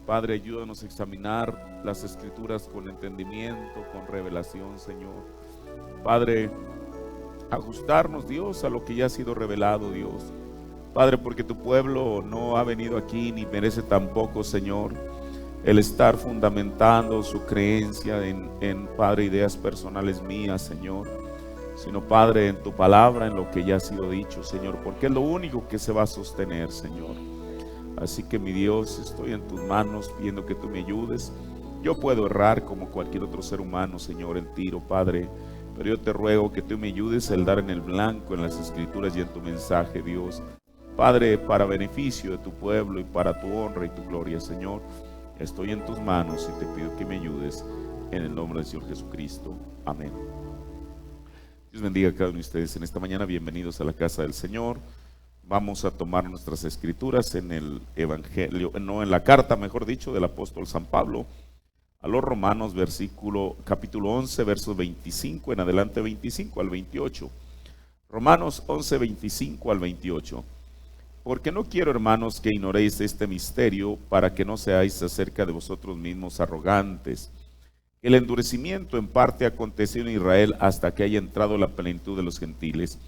Padre, ayúdanos a examinar las Escrituras con entendimiento, con revelación, Señor. Padre, ajustarnos, Dios, a lo que ya ha sido revelado, Dios. Padre, porque tu pueblo no ha venido aquí ni merece tampoco, Señor, el estar fundamentando su creencia en Padre, ideas personales mías, Señor, sino, Padre, en tu palabra, en lo que ya ha sido dicho, Señor, porque es lo único que se va a sostener, Señor. Así que, mi Dios, estoy en tus manos pidiendo que tú me ayudes. Yo puedo errar como cualquier otro ser humano, Señor, en tiro, Padre, pero yo te ruego que tú me ayudes a dar en el blanco en las Escrituras y en tu mensaje, Dios. Padre, para beneficio de tu pueblo y para tu honra y tu gloria, Señor, estoy en tus manos y te pido que me ayudes en el nombre del Señor Jesucristo. Amén. Dios bendiga a cada uno de ustedes en esta mañana. Bienvenidos a la casa del Señor. Vamos a tomar nuestras escrituras en el Evangelio, no, en la carta, mejor dicho, del apóstol San Pablo a los Romanos, capítulo 11, versos 25 en adelante, 25 al 28. Romanos 11, 25 al 28. Porque no quiero, hermanos, que ignoréis este misterio, para que no seáis acerca de vosotros mismos arrogantes. El endurecimiento en parte aconteció en Israel hasta que haya entrado la plenitud de los gentiles.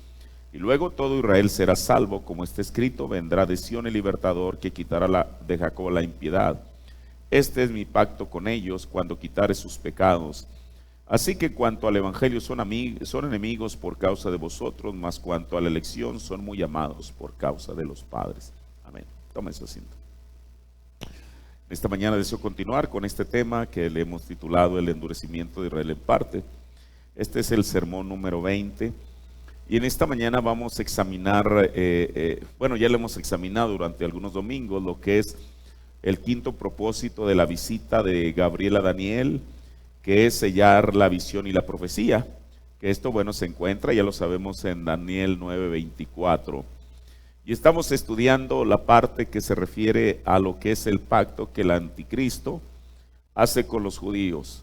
Y luego todo Israel será salvo, como está escrito: vendrá de Sión el libertador, que quitará de Jacob la impiedad. Este es mi pacto con ellos, cuando quitare sus pecados. Así que cuanto al evangelio son enemigos por causa de vosotros, mas cuanto a la elección son muy amados por causa de los padres. Amén. Toma su asiento. Esta mañana deseo continuar con este tema que le hemos titulado El endurecimiento de Israel en parte. Este es el sermón número 20. Y en esta mañana vamos a examinar, ya lo hemos examinado durante algunos domingos, lo que es el quinto propósito de la visita de Gabriel a Daniel, que es sellar la visión y la profecía. Que esto, se encuentra, ya lo sabemos, en Daniel 9:24. Y estamos estudiando la parte que se refiere a lo que es el pacto que el anticristo hace con los judíos.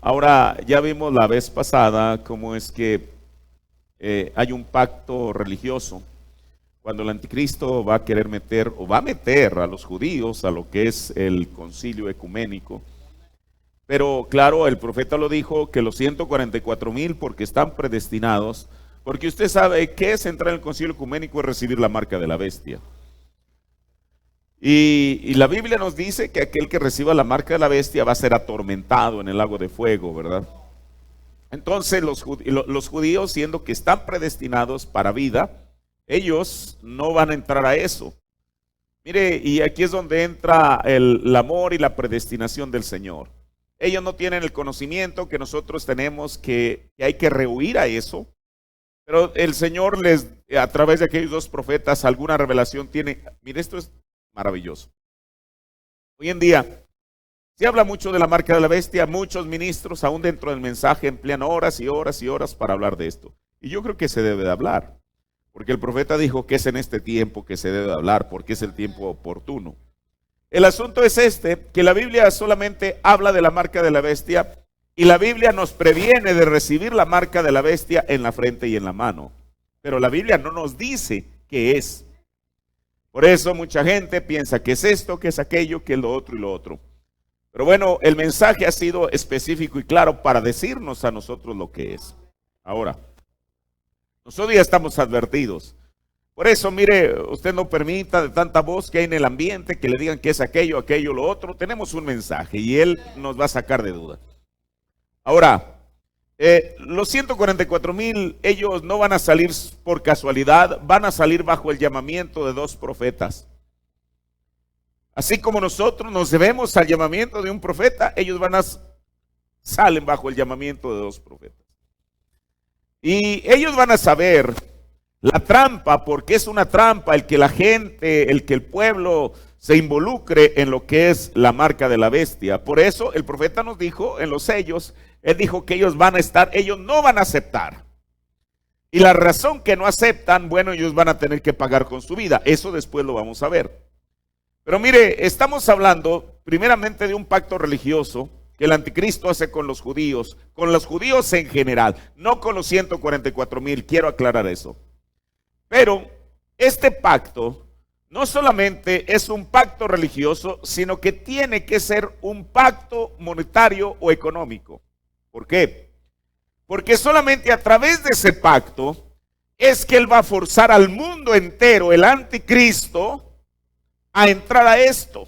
Ahora, ya vimos la vez pasada cómo es que hay un pacto religioso cuando el anticristo va a querer meter o va a meter a los judíos a lo que es el concilio ecuménico. Pero claro, el profeta lo dijo, que los 144,000 porque están predestinados, porque usted sabe qué es entrar en el concilio ecuménico, es recibir la marca de la bestia. Y la Biblia nos dice que aquel que reciba la marca de la bestia va a ser atormentado en el lago de fuego, ¿verdad? Entonces los judíos, siendo que están predestinados para vida, ellos no van a entrar a eso. Mire, y aquí es donde entra el amor y la predestinación del Señor. Ellos no tienen el conocimiento que nosotros tenemos, que hay que rehuir a eso. Pero el Señor a través de aquellos dos profetas, alguna revelación tiene. Mire, esto es maravilloso. Hoy en día se habla mucho de la marca de la bestia. Muchos ministros, aún dentro del mensaje, emplean horas y horas y horas para hablar de esto. Y yo creo que se debe de hablar, porque el profeta dijo que es en este tiempo que se debe de hablar, porque es el tiempo oportuno. El asunto es que la Biblia solamente habla de la marca de la bestia, y la Biblia nos previene de recibir la marca de la bestia en la frente y en la mano. Pero la Biblia no nos dice qué es. Por eso mucha gente piensa que es esto, que es aquello, que es lo otro y lo otro. Pero el mensaje ha sido específico y claro para decirnos a nosotros lo que es. Ahora, nosotros ya estamos advertidos. Por eso, mire, usted no permita de tanta voz que hay en el ambiente que le digan que es aquello, aquello, lo otro. Tenemos un mensaje y Él nos va a sacar de duda. Ahora, los 144,000, ellos no van a salir por casualidad, van a salir bajo el llamamiento de dos profetas. Así como nosotros nos debemos al llamamiento de un profeta, ellos salen bajo el llamamiento de dos profetas. Y ellos van a saber la trampa, porque es una trampa el que la gente, el que el pueblo se involucre en lo que es la marca de la bestia. Por eso el profeta nos dijo en los sellos, él dijo que ellos no van a aceptar. Y la razón que no aceptan, bueno, ellos van a tener que pagar con su vida. Eso después lo vamos a ver. Pero mire, estamos hablando primeramente de un pacto religioso que el anticristo hace con los judíos en general, no con los 144,000, quiero aclarar eso. Pero este pacto no solamente es un pacto religioso, sino que tiene que ser un pacto monetario o económico. ¿Por qué? Porque solamente a través de ese pacto es que él va a forzar al mundo entero, el anticristo, a entrar a esto.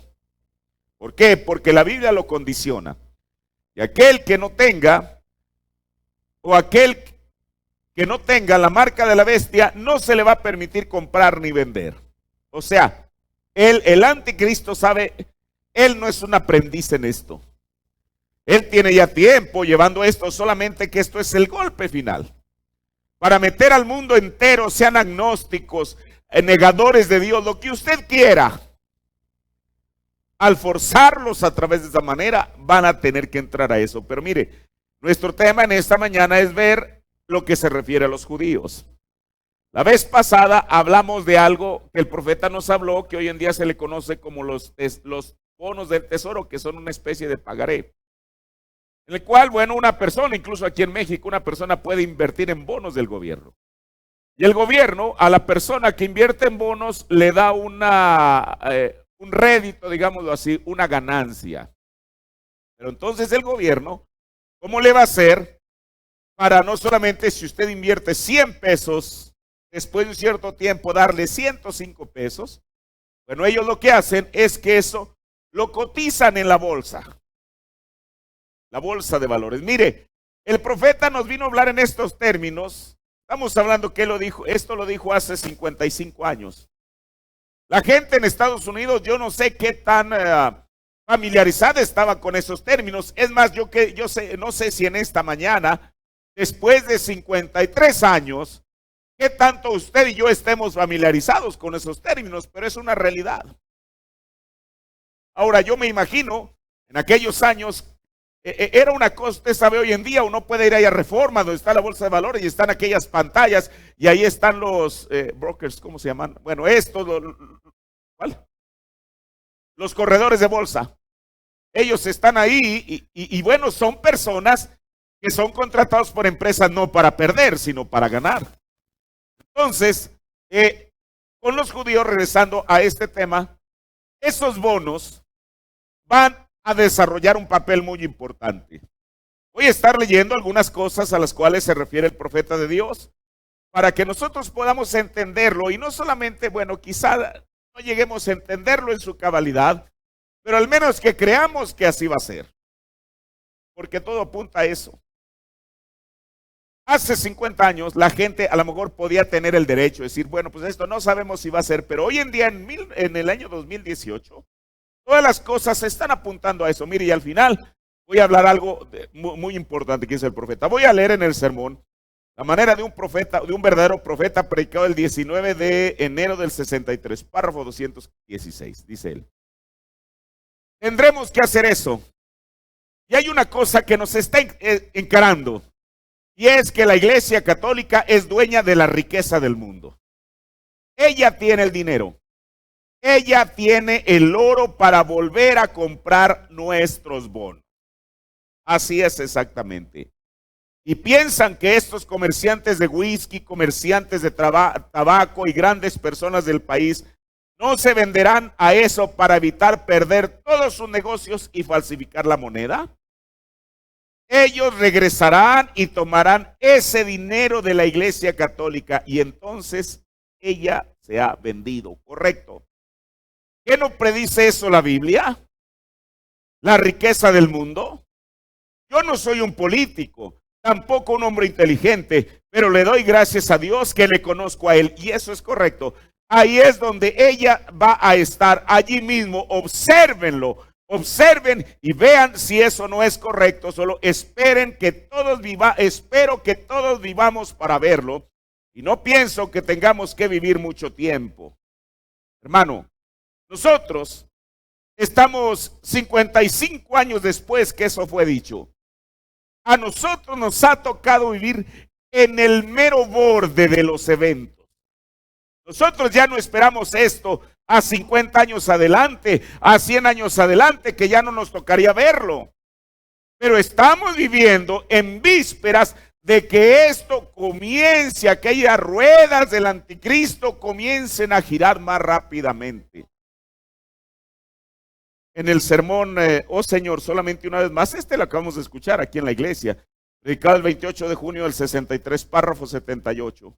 ¿Por qué? Porque la Biblia lo condiciona. Y aquel que no tenga, o aquel que no tenga la marca de la bestia, no se le va a permitir comprar ni vender. O sea, el anticristo sabe, él no es un aprendiz en esto. Él tiene ya tiempo llevando esto, solamente que esto es el golpe final. Para meter al mundo entero, sean agnósticos, negadores de Dios, lo que usted quiera. Al forzarlos a través de esa manera, van a tener que entrar a eso. Pero mire, nuestro tema en esta mañana es ver lo que se refiere a los judíos. La vez pasada hablamos de algo que el profeta nos habló, que hoy en día se le conoce como los bonos del tesoro, que son una especie de pagaré. En el cual, bueno, una persona, incluso aquí en México, una persona puede invertir en bonos del gobierno. Y el gobierno, a la persona que invierte en bonos, le da un rédito, digámoslo así, una ganancia. Pero entonces el gobierno, ¿cómo le va a hacer para no solamente si usted invierte 100 pesos, después de un cierto tiempo darle 105 pesos? Bueno, ellos lo que hacen es que eso lo cotizan en la bolsa de valores. Mire, el profeta nos vino a hablar en estos términos. Estamos hablando que esto lo dijo hace 55 años. La gente en Estados Unidos, yo no sé qué tan familiarizada estaba con esos términos. Es más, no sé si en esta mañana, después de 53 años, qué tanto usted y yo estemos familiarizados con esos términos, pero es una realidad. Ahora, yo me imagino, en aquellos años, era una cosa, usted sabe, hoy en día uno puede ir ahí a Reforma, donde está la bolsa de valores, y están aquellas pantallas, y ahí están los brokers, ¿cómo se llaman? Bueno, ¿cuál? Los corredores de bolsa. Ellos están ahí, y bueno, son personas que son contratados por empresas no para perder, sino para ganar. Entonces, con los judíos, regresando a este tema, esos bonos van a desarrollar un papel muy importante. Voy a estar leyendo algunas cosas a las cuales se refiere el profeta de Dios, para que nosotros podamos entenderlo, y no solamente, bueno, quizá no lleguemos a entenderlo en su cabalidad, pero al menos que creamos que así va a ser, porque todo apunta a eso. Hace 50 años la gente a lo mejor podía tener el derecho de decir, bueno, pues esto no sabemos si va a ser, pero hoy en día, en el año 2018, todas las cosas están apuntando a eso. Mire, y al final voy a hablar algo muy importante que dice el profeta. Voy a leer en el sermón la manera de un profeta, de un verdadero profeta, predicado el 19 de enero del 63, párrafo 216, dice él. Tendremos que hacer eso. Y hay una cosa que nos está encarando, y es que la Iglesia Católica es dueña de la riqueza del mundo. Ella tiene el dinero. Ella tiene el oro para volver a comprar nuestros bonos. Así es exactamente. Y piensan que estos comerciantes de whisky, comerciantes de tabaco y grandes personas del país no se venderán a eso para evitar perder todos sus negocios y falsificar la moneda. Ellos regresarán y tomarán ese dinero de la Iglesia Católica, y entonces ella sea vendido. Correcto. ¿Qué no predice eso la Biblia? La riqueza del mundo. Yo no soy un político, tampoco un hombre inteligente, pero le doy gracias a Dios que le conozco a Él, y eso es correcto. Ahí es donde ella va a estar, allí mismo. Obsérvenlo, observen y vean si eso no es correcto. Solo espero que todos vivamos para verlo, y no pienso que tengamos que vivir mucho tiempo. Hermano, nosotros estamos 55 años después que eso fue dicho. A nosotros nos ha tocado vivir en el mero borde de los eventos. Nosotros ya no esperamos esto a 50 años adelante, a 100 años adelante, que ya no nos tocaría verlo. Pero estamos viviendo en vísperas de que esto comience, aquellas ruedas del anticristo comiencen a girar más rápidamente. En el sermón, oh Señor, solamente una vez más, lo acabamos de escuchar aquí en la iglesia, predicado el 28 de junio del 63, párrafo 78.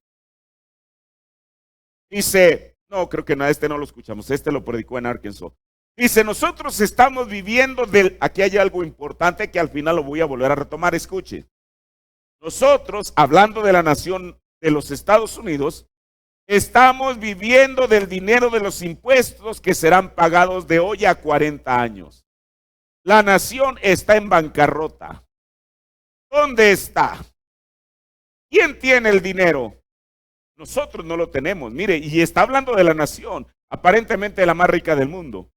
Dice, no, creo que no lo escuchamos, lo predicó en Arkansas. Dice, nosotros estamos viviendo aquí hay algo importante que al final lo voy a volver a retomar, escuche. Nosotros, hablando de la nación de los Estados Unidos, estamos viviendo del dinero de los impuestos que serán pagados de hoy a 40 años. La nación está en bancarrota. ¿Dónde está? ¿Quién tiene el dinero? Nosotros no lo tenemos. Mire, y está hablando de la nación, aparentemente la más rica del mundo.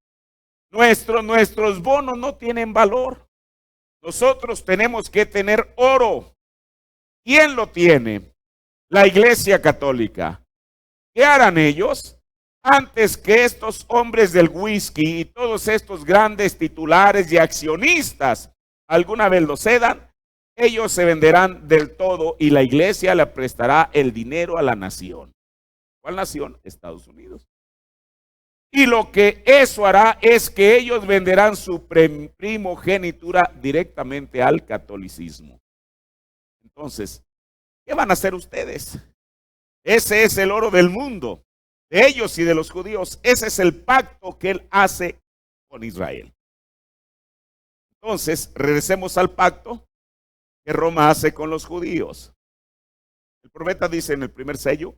Nuestros bonos no tienen valor. Nosotros tenemos que tener oro. ¿Quién lo tiene? La Iglesia Católica. ¿Qué harán ellos? Antes que estos hombres del whisky y todos estos grandes titulares y accionistas alguna vez lo cedan, ellos se venderán del todo y la iglesia le prestará el dinero a la nación. ¿Cuál nación? Estados Unidos. Y lo que eso hará es que ellos venderán su primogenitura directamente al catolicismo. Entonces, ¿qué van a hacer ustedes? Ese es el oro del mundo, de ellos y de los judíos. Ese es el pacto que él hace con Israel. Entonces, regresemos al pacto que Roma hace con los judíos. El profeta dice en el primer sello,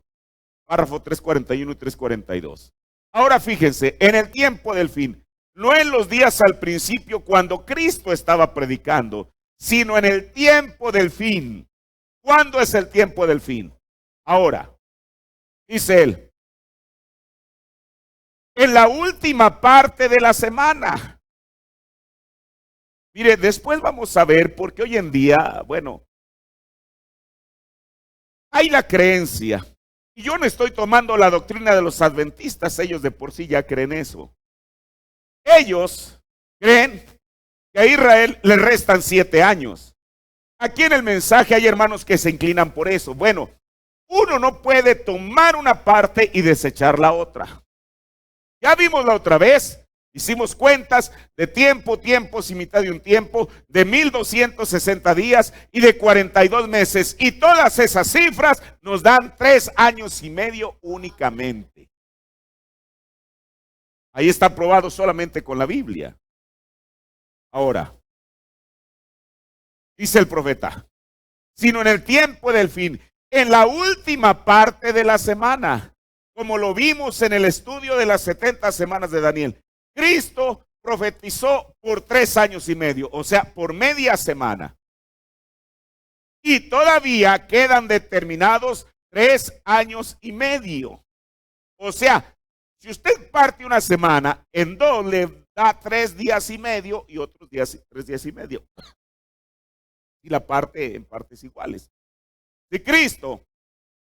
párrafo 341 y 342. Ahora fíjense, en el tiempo del fin, no en los días al principio cuando Cristo estaba predicando, sino en el tiempo del fin. ¿Cuándo es el tiempo del fin? Ahora, dice él, en la última parte de la semana. Mire, después vamos a ver, porque hoy en día, bueno, hay la creencia, y yo no estoy tomando la doctrina de los adventistas, ellos de por sí ya creen eso. Ellos creen que a Israel le restan 7 años. Aquí en el mensaje hay hermanos que se inclinan por eso. Bueno, uno no puede tomar una parte y desechar la otra. Ya vimos la otra vez, hicimos cuentas de tiempos y mitad de un tiempo, de 1260 días y de 42 meses. Y todas esas cifras nos dan 3 años y medio únicamente. Ahí está probado solamente con la Biblia. Ahora, dice el profeta, sino en el tiempo del fin, en la última parte de la semana, como lo vimos en el estudio de las 70 semanas de Daniel. Cristo profetizó por 3 años y medio, o sea, por media semana. Y todavía quedan determinados 3 años y medio. O sea, si usted parte una semana en 2, le da 3 días y medio y otros 3 días y medio. Y la parte en partes iguales. Si Cristo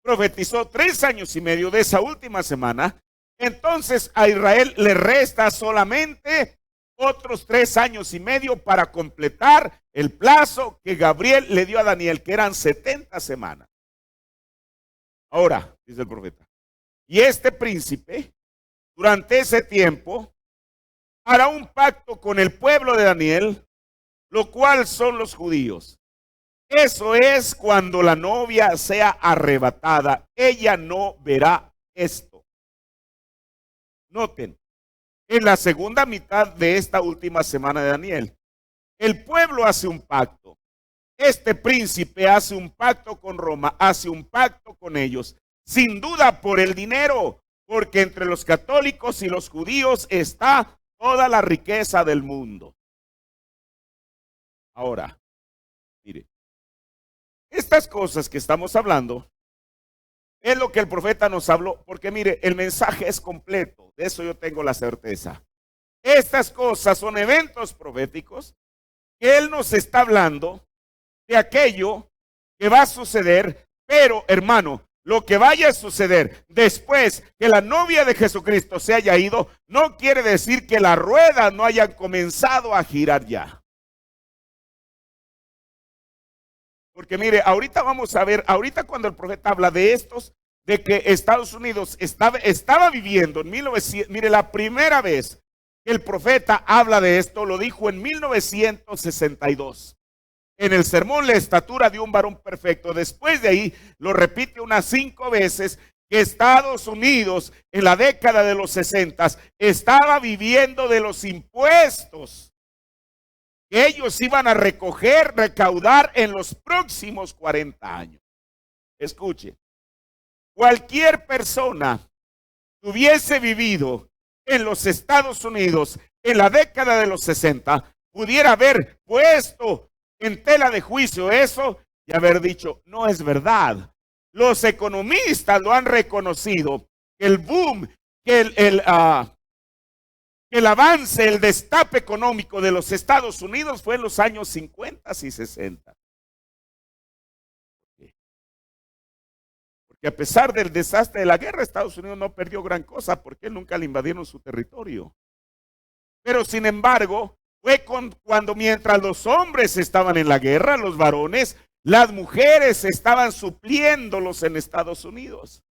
profetizó 3 años y medio de esa última semana, entonces a Israel le resta solamente otros 3 años y medio para completar el plazo que Gabriel le dio a Daniel, que eran 70 semanas. Ahora, dice el profeta, y este príncipe, durante ese tiempo, hará un pacto con el pueblo de Daniel, lo cual son los judíos. Eso es cuando la novia sea arrebatada. Ella no verá esto. Noten, en la segunda mitad de esta última semana de Daniel, el pueblo hace un pacto. Este príncipe hace un pacto con Roma, hace un pacto con ellos, sin duda por el dinero, porque entre los católicos y los judíos está toda la riqueza del mundo. Ahora, mire, estas cosas que estamos hablando es lo que el profeta nos habló, porque mire, el mensaje es completo, de eso yo tengo la certeza. Estas cosas son eventos proféticos que él nos está hablando de aquello que va a suceder, pero hermano, lo que vaya a suceder después que la novia de Jesucristo se haya ido, no quiere decir que las ruedas no hayan comenzado a girar ya. Porque mire, ahorita vamos a ver, ahorita cuando el profeta habla de estos, de que Estados Unidos estaba viviendo en 1900, mire, la primera vez que el profeta habla de esto, lo dijo en 1962. En el sermón La estatura de un varón perfecto. Después de ahí lo repite unas 5 veces, que Estados Unidos en la década de los 60 estaba viviendo de los impuestos que ellos iban a recaudar en los próximos 40 años. Escuche, cualquier persona que hubiese vivido en los Estados Unidos en la década de los 60 pudiera haber puesto en tela de juicio eso y haber dicho, no es verdad. Los economistas lo han reconocido, que el boom, que el avance, el destape económico de los Estados Unidos fue en los años 50 y 60. Porque a pesar del desastre de la guerra, Estados Unidos no perdió gran cosa porque nunca le invadieron su territorio. Pero sin embargo, fue cuando mientras los hombres estaban en la guerra, los varones, las mujeres estaban supliéndolos en Estados Unidos.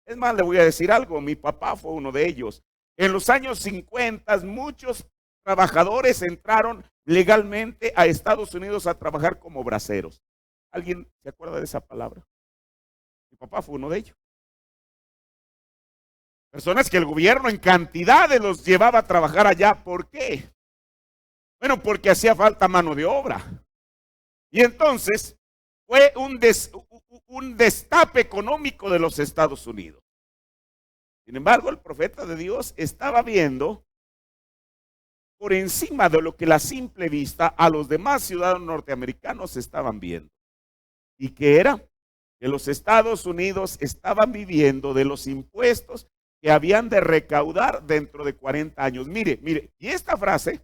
Es más, le voy a decir algo, mi papá fue uno de ellos. En los años 50, muchos trabajadores entraron legalmente a Estados Unidos a trabajar como braceros. ¿Alguien se acuerda de esa palabra? Mi papá fue uno de ellos. Personas que el gobierno en cantidades los llevaba a trabajar allá. ¿Por qué? Bueno, porque hacía falta mano de obra. Y entonces fue un destape económico de los Estados Unidos. Sin embargo, el profeta de Dios estaba viendo por encima de lo que la simple vista a los demás ciudadanos norteamericanos estaban viendo. ¿Y qué era? Que los Estados Unidos estaban viviendo de los impuestos que habían de recaudar dentro de 40 años. Mire, y esta frase,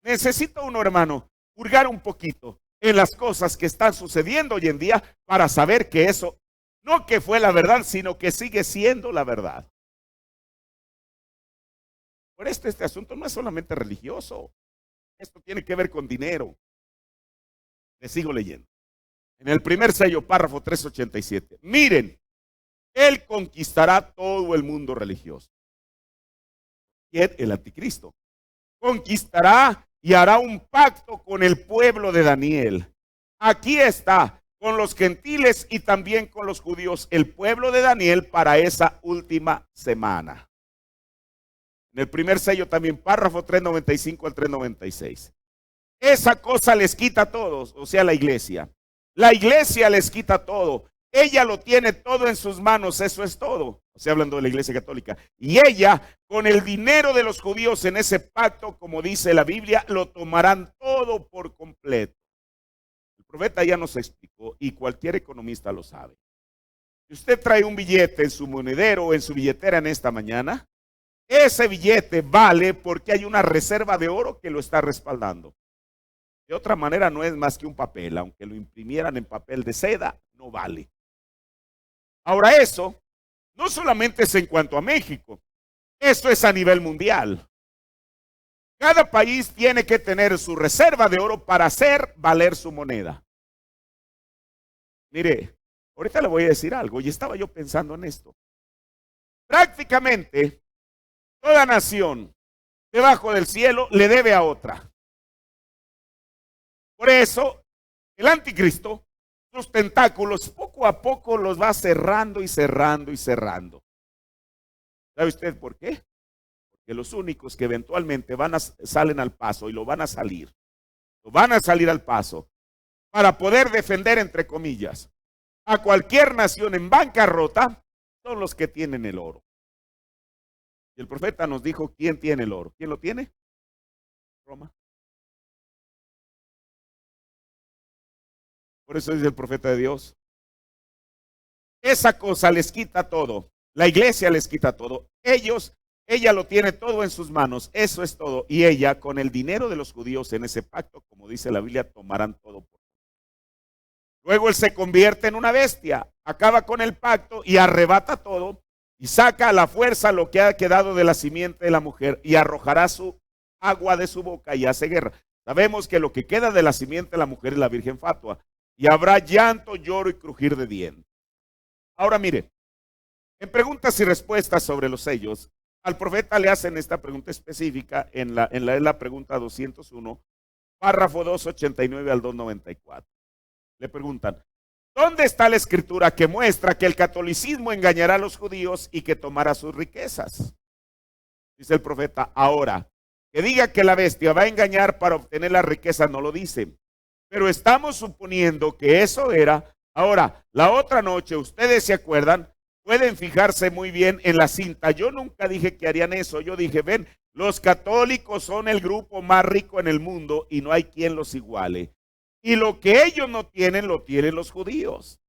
necesita uno, hermano, hurgar un poquito en las cosas que están sucediendo hoy en día para saber que eso, no que fue la verdad, sino que sigue siendo la verdad. Por esto este asunto no es solamente religioso, esto tiene que ver con dinero. Le sigo leyendo. En el primer sello, párrafo 387. Miren, él conquistará todo el mundo religioso. ¿Quién? El anticristo. Conquistará y hará un pacto con el pueblo de Daniel. Aquí está, con los gentiles y también con los judíos, el pueblo de Daniel para esa última semana. En el primer sello también, párrafo 395 al 396. Esa cosa les quita a todos, o sea, la iglesia. La iglesia les quita todo. Ella lo tiene todo en sus manos, eso es todo. O sea, hablando de la iglesia católica. Y ella, con el dinero de los judíos en ese pacto, como dice la Biblia, lo tomarán todo por completo. El profeta ya nos explicó y cualquier economista lo sabe. Si usted trae un billete en su monedero o en su billetera en esta mañana, ese billete vale porque hay una reserva de oro que lo está respaldando. De otra manera no es más que un papel, aunque lo imprimieran en papel de seda, no vale. Ahora eso no solamente es en cuanto a México, esto es a nivel mundial. Cada país tiene que tener su reserva de oro para hacer valer su moneda. Mire, ahorita le voy a decir algo y estaba yo pensando en esto. Prácticamente toda nación debajo del cielo le debe a otra. Por eso, el anticristo, sus tentáculos, poco a poco los va cerrando y cerrando y cerrando. ¿Sabe usted por qué? Porque los únicos que eventualmente salen al paso y lo van a salir al paso para poder defender, entre comillas, a cualquier nación en bancarrota, son los que tienen el oro. Y el profeta nos dijo, ¿quién tiene el oro? ¿Quién lo tiene? Roma. Por eso dice el profeta de Dios, esa cosa les quita todo. La iglesia les quita todo. Ella lo tiene todo en sus manos. Eso es todo. Y ella, con el dinero de los judíos en ese pacto, como dice la Biblia, tomarán todo. Luego él se convierte en una bestia, acaba con el pacto y arrebata todo y saca a la fuerza lo que ha quedado de la simiente de la mujer y arrojará su agua de su boca y hace guerra. Sabemos que lo que queda de la simiente de la mujer es la virgen fatua y habrá llanto, lloro y crujir de dientes. Ahora mire, en preguntas y respuestas sobre los sellos, al profeta le hacen esta pregunta específica en la pregunta 201, párrafo 289 al 294. Le preguntan, ¿dónde está la escritura que muestra que el catolicismo engañará a los judíos y que tomará sus riquezas? Dice el profeta, ahora, que diga que la bestia va a engañar para obtener la riqueza no lo dice, pero estamos suponiendo que eso era. Ahora, la otra noche, ustedes se acuerdan, pueden fijarse muy bien en la cinta. Yo nunca dije que harían eso. Yo dije, ven, los católicos son el grupo más rico en el mundo y no hay quien los iguale. Y lo que ellos no tienen, lo tienen los judíos.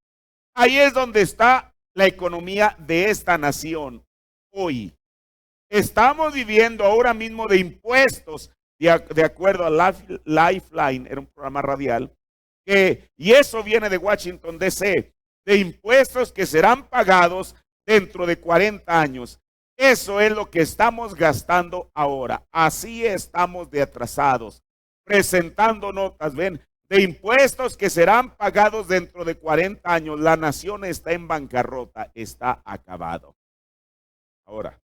Ahí es donde está la economía de esta nación hoy. Estamos viviendo ahora mismo de impuestos, de acuerdo a Lifeline, era un programa radial, y eso viene de Washington, D.C., de impuestos que serán pagados dentro de 40 años. Eso es lo que estamos gastando ahora. Así estamos de atrasados, presentando notas, ven, de impuestos que serán pagados dentro de 40 años. La nación está en bancarrota, está acabado. Ahora,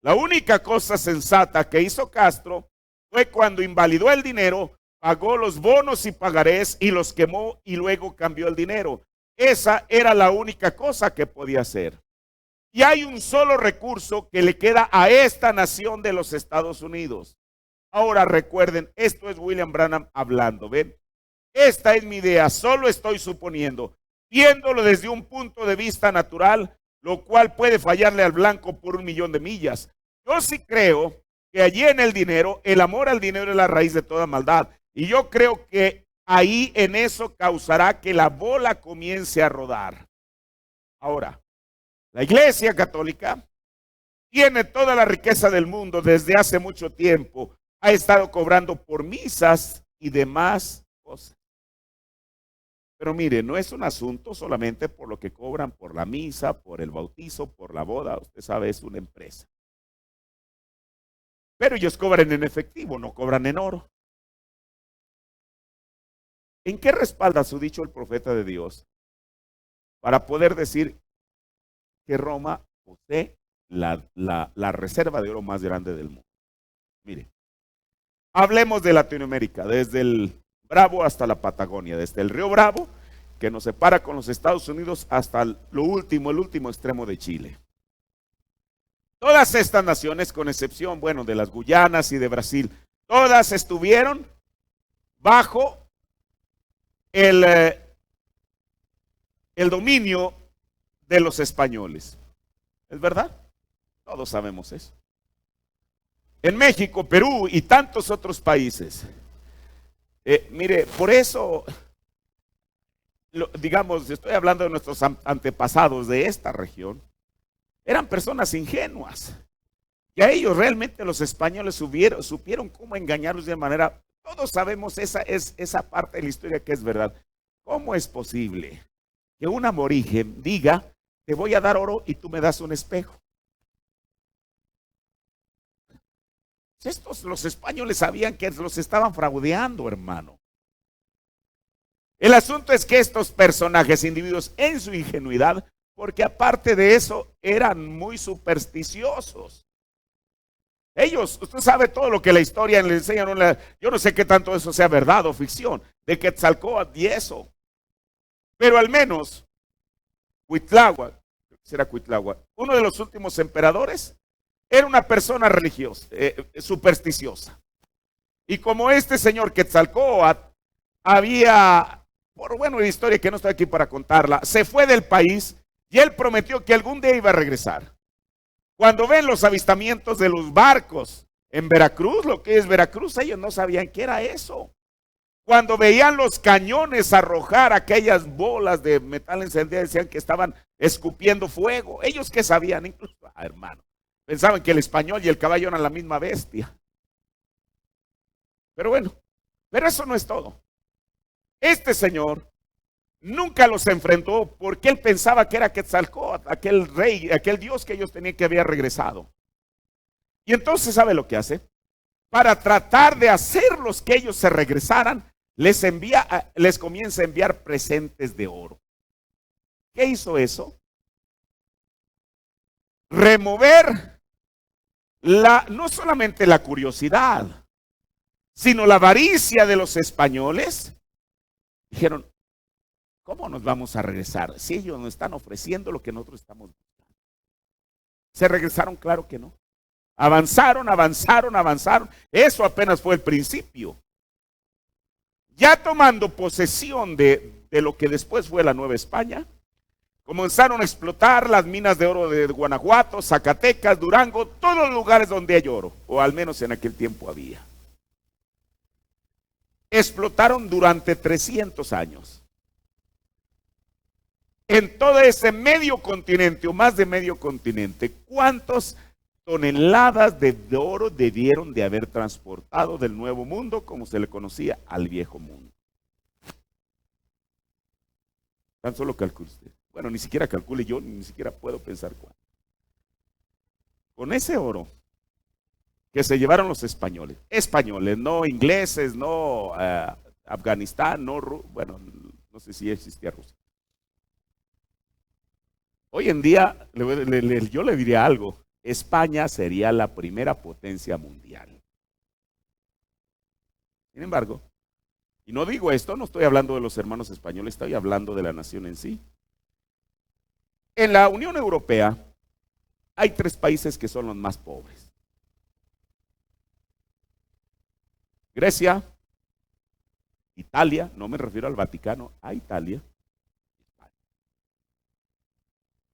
la única cosa sensata que hizo Castro fue cuando invalidó el dinero, pagó los bonos y pagarés y los quemó y luego cambió el dinero. Esa era la única cosa que podía hacer. Y hay un solo recurso que le queda a esta nación de los Estados Unidos. Ahora recuerden, esto es William Branham hablando, ¿ven? Esta es mi idea, solo estoy suponiendo, viéndolo desde un punto de vista natural, lo cual puede fallarle al blanco por 1.000.000 de millas. Yo sí creo que allí en el dinero, el amor al dinero es la raíz de toda maldad. Y yo creo que ahí en eso causará que la bola comience a rodar. Ahora, la Iglesia Católica tiene toda la riqueza del mundo desde hace mucho tiempo. Ha estado cobrando por misas y demás cosas. Pero mire, no es un asunto solamente por lo que cobran por la misa, por el bautizo, por la boda. Usted sabe, es una empresa. Pero ellos cobran en efectivo, no cobran en oro. ¿En qué respalda su dicho el profeta de Dios? Para poder decir que Roma posee la reserva de oro más grande del mundo. Mire, hablemos de Latinoamérica, desde el Bravo hasta la Patagonia, desde el río Bravo, que nos separa con los Estados Unidos, hasta el último extremo de Chile. Todas estas naciones, con excepción, bueno, de las Guyanas y de Brasil, todas estuvieron bajo el dominio de los españoles. ¿Es verdad? Todos sabemos eso. En México, Perú y tantos otros países. Mire, por eso, digamos, estoy hablando de nuestros antepasados de esta región, eran personas ingenuas. Y a ellos realmente los españoles supieron cómo engañarlos de manera. Todos sabemos esa parte de la historia que es verdad. ¿Cómo es posible que un aborigen diga, te voy a dar oro y tú me das un espejo? Los españoles sabían que los estaban fraudeando, hermano. El asunto es que estos personajes, individuos, en su ingenuidad, porque aparte de eso, eran muy supersticiosos. Ellos, usted sabe todo lo que la historia le enseña. Yo no sé qué tanto eso sea verdad o ficción, de Quetzalcóatl y eso. Pero al menos, Huitláhuac, Será Cuitláhuac, uno de los últimos emperadores, era una persona religiosa, supersticiosa. Y como este señor Quetzalcóatl había, por bueno, la historia que no estoy aquí para contarla, se fue del país y él prometió que algún día iba a regresar. Cuando ven los avistamientos de los barcos en Veracruz, lo que es Veracruz, ellos no sabían qué era eso. Cuando veían los cañones arrojar aquellas bolas de metal encendido, decían que estaban escupiendo fuego. Ellos qué sabían, incluso, hermano, pensaban que el español y el caballo eran la misma bestia. Pero bueno, pero eso no es todo. Este señor nunca los enfrentó porque él pensaba que era Quetzalcóatl, aquel rey, aquel dios que ellos tenían que había regresado. Y entonces, ¿sabe lo que hace? Para tratar de hacerlos que ellos se regresaran, les comienza a enviar presentes de oro. ¿Qué hizo eso? Remover no solamente la curiosidad, sino la avaricia de los españoles. Dijeron, ¿cómo nos vamos a regresar si ellos nos están ofreciendo lo que nosotros estamos buscando? ¿Se regresaron? Claro que no. Avanzaron. Eso apenas fue el principio. Ya tomando posesión de lo que después fue la Nueva España, comenzaron a explotar las minas de oro de Guanajuato, Zacatecas, Durango, todos los lugares donde hay oro, o al menos en aquel tiempo había. Explotaron durante 300 años. En todo ese medio continente, o más de medio continente, ¿cuántas toneladas de oro debieron de haber transportado del Nuevo Mundo, como se le conocía, al Viejo Mundo? Tan solo calcule usted. Bueno, ni siquiera calcule yo, ni siquiera puedo pensar cuánto. Con ese oro que se llevaron los españoles, no ingleses, no Afganistán, no, bueno, no sé si existía Rusia. Hoy en día, yo le diría algo, España sería la primera potencia mundial. Sin embargo, y no digo esto, no estoy hablando de los hermanos españoles, estoy hablando de la nación en sí. En la Unión Europea hay 3 países que son los más pobres. Grecia, Italia, no me refiero al Vaticano, a Italia.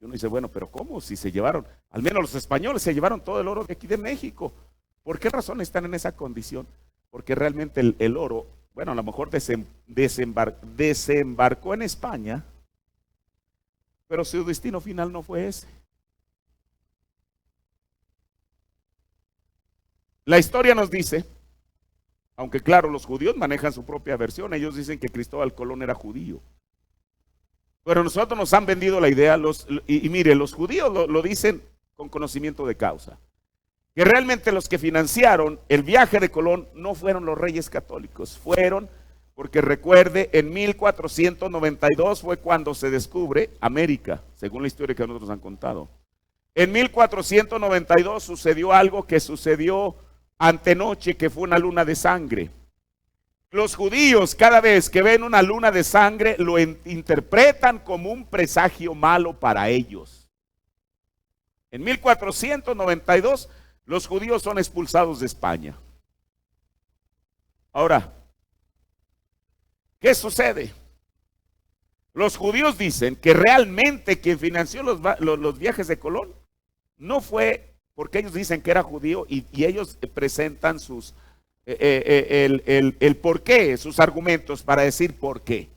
Y uno dice, bueno, pero ¿cómo? Si se llevaron, al menos los españoles se llevaron todo el oro de aquí de México. ¿Por qué razón están en esa condición? Porque realmente el oro, bueno, a lo mejor desembarcó en España, pero su destino final no fue ese. La historia nos dice, aunque claro, los judíos manejan su propia versión, ellos dicen que Cristóbal Colón era judío. Pero nosotros nos han vendido la idea, y mire, los judíos lo dicen con conocimiento de causa, que realmente los que financiaron el viaje de Colón no fueron los reyes católicos, fueron, porque recuerde, en 1492 fue cuando se descubre América, según la historia que nosotros han contado. En 1492 sucedió algo que sucedió antenoche, que fue una luna de sangre. Los judíos, cada vez que ven una luna de sangre, lo interpretan como un presagio malo para ellos. En 1492, los judíos son expulsados de España. Ahora, ¿qué sucede? Los judíos dicen que realmente quien financió los viajes de Colón no fue porque ellos dicen que era judío y ellos presentan sus el por qué, sus argumentos para decir por qué.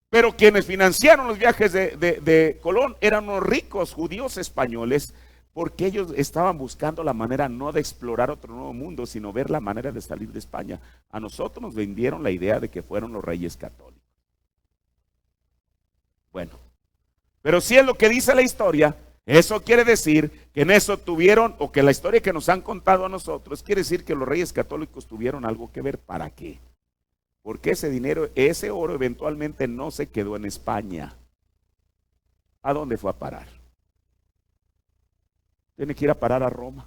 Pero quienes financiaron los viajes de Colón eran unos ricos judíos españoles, porque ellos estaban buscando la manera no de explorar otro nuevo mundo, sino ver la manera de salir de España. A nosotros nos vendieron la idea de que fueron los reyes católicos. Bueno, pero si es lo que dice la historia, eso quiere decir que en eso tuvieron, o que la historia que nos han contado a nosotros, quiere decir que los reyes católicos tuvieron algo que ver. ¿Para qué? Porque ese dinero, ese oro eventualmente no se quedó en España. ¿A dónde fue a parar? Tiene que ir a parar a Roma.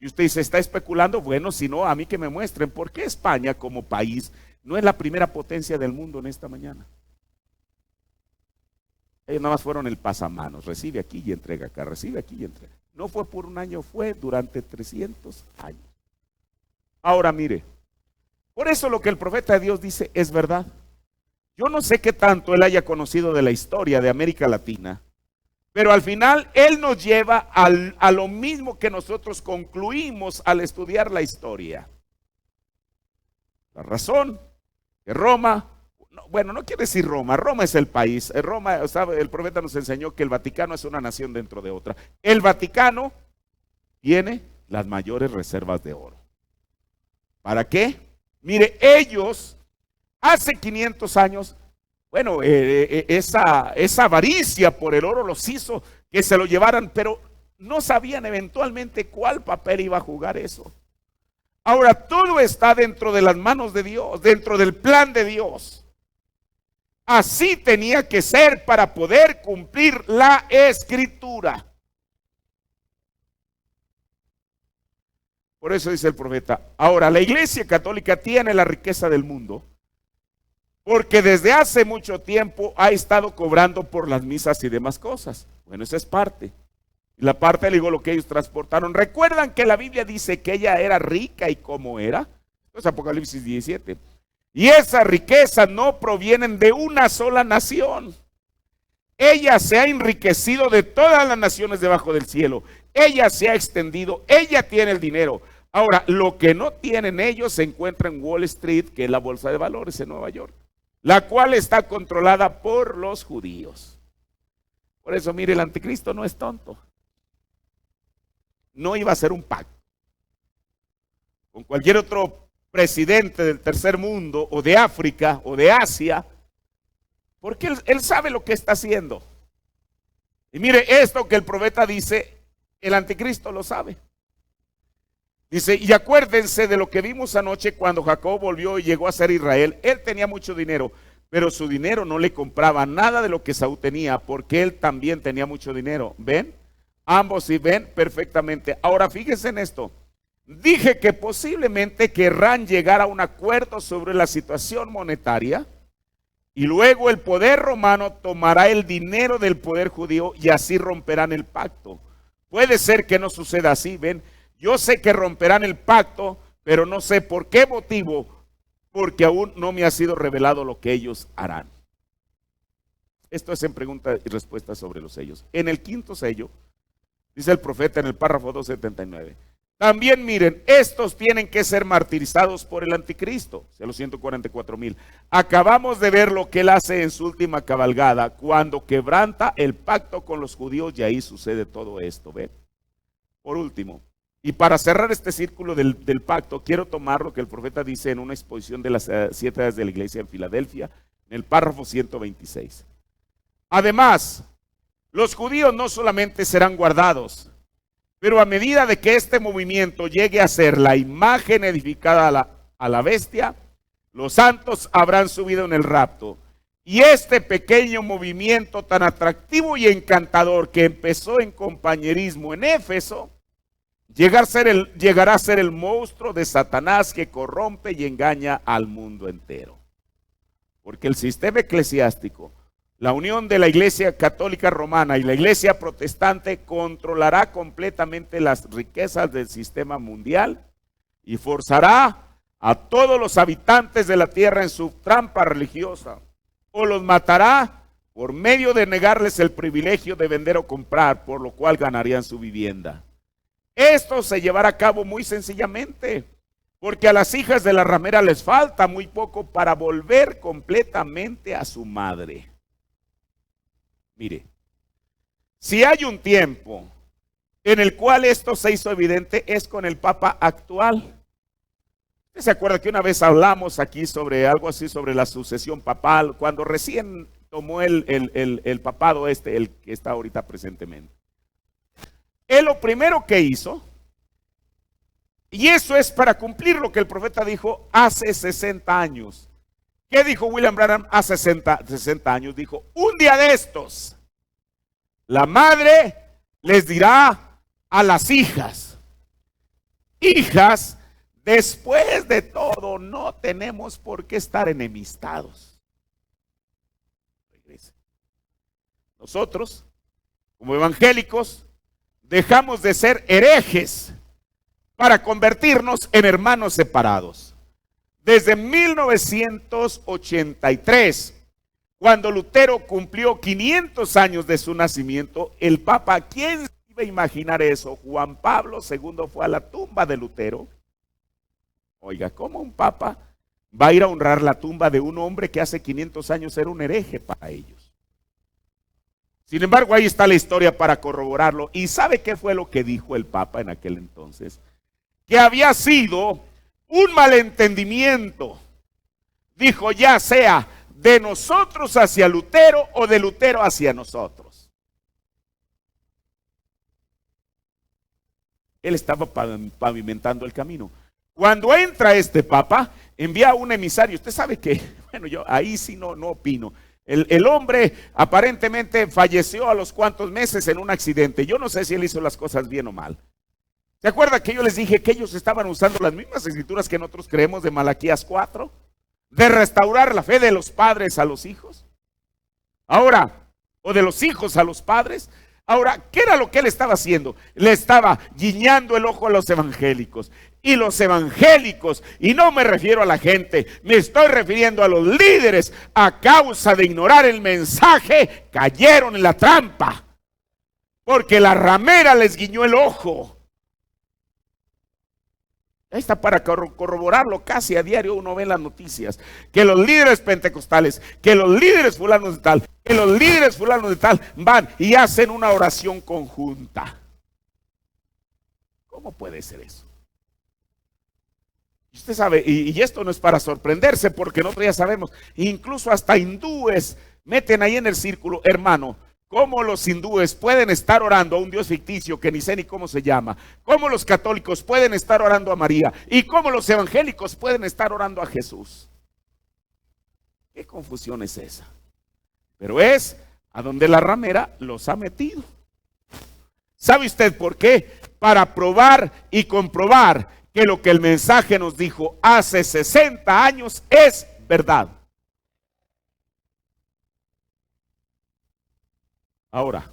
Y usted dice, ¿está especulando? Bueno, si no, a mí que me muestren por qué España como país no es la primera potencia del mundo en esta mañana. Ellos nada más fueron el pasamanos, recibe aquí y entrega acá, recibe aquí y entrega. No fue por un año, fue durante 300 años. Ahora mire, por eso lo que el profeta de Dios dice es verdad. Yo no sé qué tanto él haya conocido de la historia de América Latina, pero al final él nos lleva a lo mismo que nosotros concluimos al estudiar la historia. La razón que Roma, bueno, no quiere decir Roma, Roma es el país. Roma, el profeta nos enseñó que el Vaticano es una nación dentro de otra. El Vaticano tiene las mayores reservas de oro. ¿Para qué? Mire, ellos hace 500 años, bueno, esa avaricia por el oro los hizo que se lo llevaran, pero no sabían eventualmente cuál papel iba a jugar eso. Ahora, todo está dentro de las manos de Dios, dentro del plan de Dios. Así tenía que ser para poder cumplir la Escritura. Por eso dice el profeta, ahora la Iglesia Católica tiene la riqueza del mundo, porque desde hace mucho tiempo ha estado cobrando por las misas y demás cosas. Bueno, esa es parte. Y la parte, le digo, lo que ellos transportaron. ¿Recuerdan que la Biblia dice que ella era rica y cómo era? Esto es Apocalipsis 17. Y esa riqueza no provienen de una sola nación. Ella se ha enriquecido de todas las naciones debajo del cielo. Ella se ha extendido, ella tiene el dinero. Ahora, lo que no tienen ellos se encuentra en Wall Street, que es la bolsa de valores en Nueva York, la cual está controlada por los judíos. Por eso, mire, el anticristo no es tonto. No iba a hacer un pacto con cualquier otro presidente del tercer mundo, o de África, o de Asia, porque él sabe lo que está haciendo. Y mire, esto que el profeta dice, el anticristo lo sabe. Dice, y acuérdense de lo que vimos anoche cuando Jacob volvió y llegó a ser Israel. Él tenía mucho dinero, pero su dinero no le compraba nada de lo que Saúl tenía, porque él también tenía mucho dinero. ¿Ven? Ambos sí ven perfectamente. Ahora fíjense en esto. Dije que posiblemente querrán llegar a un acuerdo sobre la situación monetaria, y luego el poder romano tomará el dinero del poder judío y así romperán el pacto. Puede ser que no suceda así, ¿ven? Yo sé que romperán el pacto, pero no sé por qué motivo, porque aún no me ha sido revelado lo que ellos harán. Esto es en pregunta y respuesta sobre los sellos. En el quinto sello, dice el profeta en el párrafo 279, también miren, estos tienen que ser martirizados por el anticristo, o sea, los 144,000. Acabamos de ver lo que él hace en su última cabalgada, cuando quebranta el pacto con los judíos, y ahí sucede todo esto, ¿ven? Por último, y para cerrar este círculo del pacto, quiero tomar lo que el profeta dice en una exposición de las 7 edades de la iglesia en Filadelfia, en el párrafo 126. Además, los judíos no solamente serán guardados, pero a medida de que este movimiento llegue a ser la imagen edificada a la bestia, los santos habrán subido en el rapto. Y este pequeño movimiento tan atractivo y encantador que empezó en compañerismo en Éfeso, llegará a ser el monstruo de Satanás que corrompe y engaña al mundo entero. Porque el sistema eclesiástico, la unión de la Iglesia Católica Romana y la Iglesia Protestante, controlará completamente las riquezas del sistema mundial y forzará a todos los habitantes de la tierra en su trampa religiosa, o los matará por medio de negarles el privilegio de vender o comprar, por lo cual ganarían su vivienda. Esto se llevará a cabo muy sencillamente, porque a las hijas de la ramera les falta muy poco para volver completamente a su madre. Mire, si hay un tiempo en el cual esto se hizo evidente, es con el Papa actual. ¿Usted se acuerda que una vez hablamos aquí sobre algo así, sobre la sucesión papal, cuando recién tomó el papado el que está ahorita presentemente? Él lo primero que hizo, y eso es para cumplir lo que el profeta dijo hace 60 años. ¿Qué dijo William Branham hace 60 años? Dijo, un día de estos, la madre les dirá a las hijas, hijas, después de todo no tenemos por qué estar enemistados. nosotros, como evangélicos, dejamos de ser herejes para convertirnos en hermanos separados. Desde 1983, cuando Lutero cumplió 500 años de su nacimiento, el Papa, ¿quién iba a imaginar eso? Juan Pablo II fue a la tumba de Lutero. Oiga, ¿cómo un Papa va a ir a honrar la tumba de un hombre que hace 500 años era un hereje para ellos? Sin embargo, ahí está la historia para corroborarlo. ¿Y sabe qué fue lo que dijo el Papa en aquel entonces? Que había sido un malentendimiento, dijo, ya sea de nosotros hacia Lutero o de Lutero hacia nosotros. Él estaba pavimentando el camino. Cuando entra este Papa, envía a un emisario. Usted sabe que, bueno, yo ahí sí no opino. El hombre aparentemente falleció a los cuantos meses en un accidente. Yo no sé si él hizo las cosas bien o mal. ¿Se acuerda que yo les dije que ellos estaban usando las mismas escrituras que nosotros creemos de Malaquías 4? De restaurar la fe de los padres a los hijos. Ahora, o de los hijos a los padres. Ahora, ¿qué era lo que él estaba haciendo? Le estaba guiñando el ojo a los evangélicos. Y los evangélicos, y no me refiero a la gente, me estoy refiriendo a los líderes, a causa de ignorar el mensaje, cayeron en la trampa. Porque la ramera les guiñó el ojo. Ahí está para corroborarlo, casi a diario uno ve en las noticias, que los líderes pentecostales, que los líderes fulanos de tal, que los líderes fulanos de tal van y hacen una oración conjunta. ¿Cómo puede ser eso? Usted sabe, y esto no es para sorprenderse, porque nosotros ya sabemos, incluso hasta hindúes meten ahí en el círculo, hermano, cómo los hindúes pueden estar orando a un Dios ficticio que ni sé ni cómo se llama, cómo los católicos pueden estar orando a María y cómo los evangélicos pueden estar orando a Jesús. ¿Qué confusión es esa? Pero es a donde la ramera los ha metido. ¿Sabe usted por qué? Para probar y comprobar que lo que el mensaje nos dijo hace 60 años es verdad. Ahora,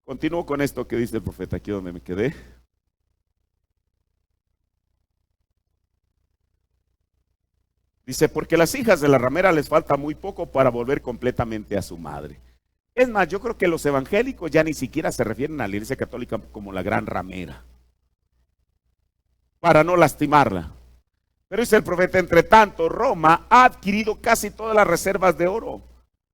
continúo con esto que dice el profeta, aquí donde me quedé. Dice, porque las hijas de la ramera les falta muy poco para volver completamente a su madre. Es más, yo creo que los evangélicos ya ni siquiera se refieren a la Iglesia Católica como la gran ramera, para no lastimarla. Pero dice el profeta, entre tanto, Roma ha adquirido casi todas las reservas de oro.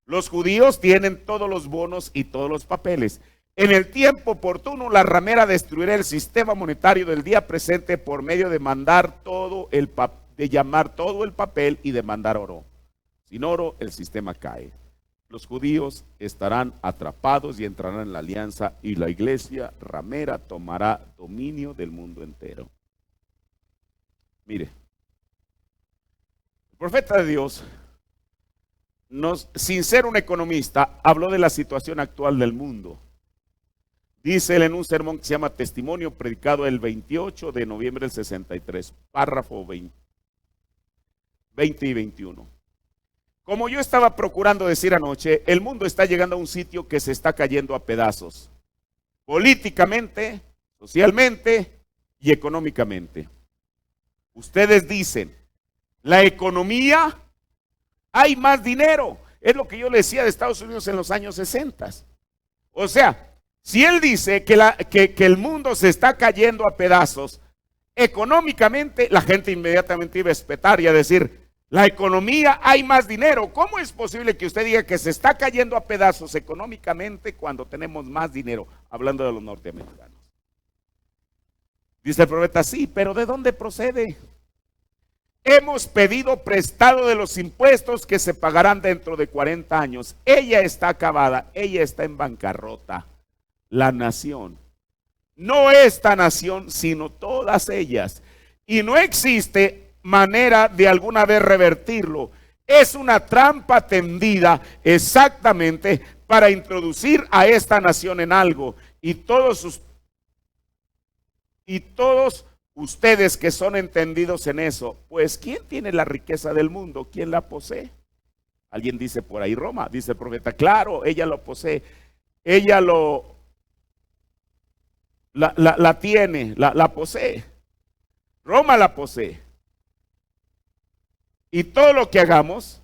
Los judíos tienen todos los bonos y todos los papeles. En el tiempo oportuno, la ramera destruirá el sistema monetario del día presente por medio de mandar de llamar todo el papel y de mandar oro. Sin oro, el sistema cae. Los judíos estarán atrapados y entrarán en la alianza, y la iglesia ramera tomará dominio del mundo entero. Mire, el profeta de Dios, sin ser un economista, habló de la situación actual del mundo. Dice él en un sermón que se llama Testimonio, predicado el 28 de noviembre del 63, párrafo 20 y 21. Como yo estaba procurando decir anoche, el mundo está llegando a un sitio que se está cayendo a pedazos, políticamente, socialmente y económicamente. Ustedes dicen, la economía, hay más dinero. Es lo que yo le decía de Estados Unidos en los años 60. O sea, si él dice que el mundo se está cayendo a pedazos, económicamente la gente inmediatamente iba a espetar y a decir, la economía, hay más dinero. ¿Cómo es posible que usted diga que se está cayendo a pedazos económicamente cuando tenemos más dinero? Hablando de los norteamericanos. Dice el profeta, sí, pero ¿de dónde procede? Hemos pedido prestado de los impuestos que se pagarán dentro de 40 años. Ella está acabada, ella está en bancarrota. La nación. No esta nación, sino todas ellas. Y no existe manera de alguna vez revertirlo. Es una trampa tendida exactamente para introducir a esta nación en algo. Y todos ustedes que son entendidos en eso, pues ¿quién tiene la riqueza del mundo? ¿Quién la posee? Alguien dice por ahí Roma, dice el profeta, claro, ella lo posee, ella la tiene, la posee. Roma la posee. Y todo lo que hagamos,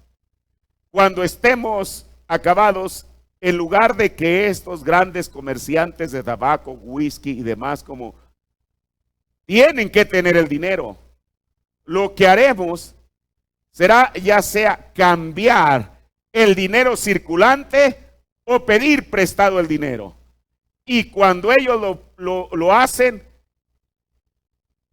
cuando estemos acabados, en lugar de que estos grandes comerciantes de tabaco, whisky y demás, como tienen que tener el dinero, lo que haremos será ya sea cambiar el dinero circulante o pedir prestado el dinero. Y cuando ellos lo hacen,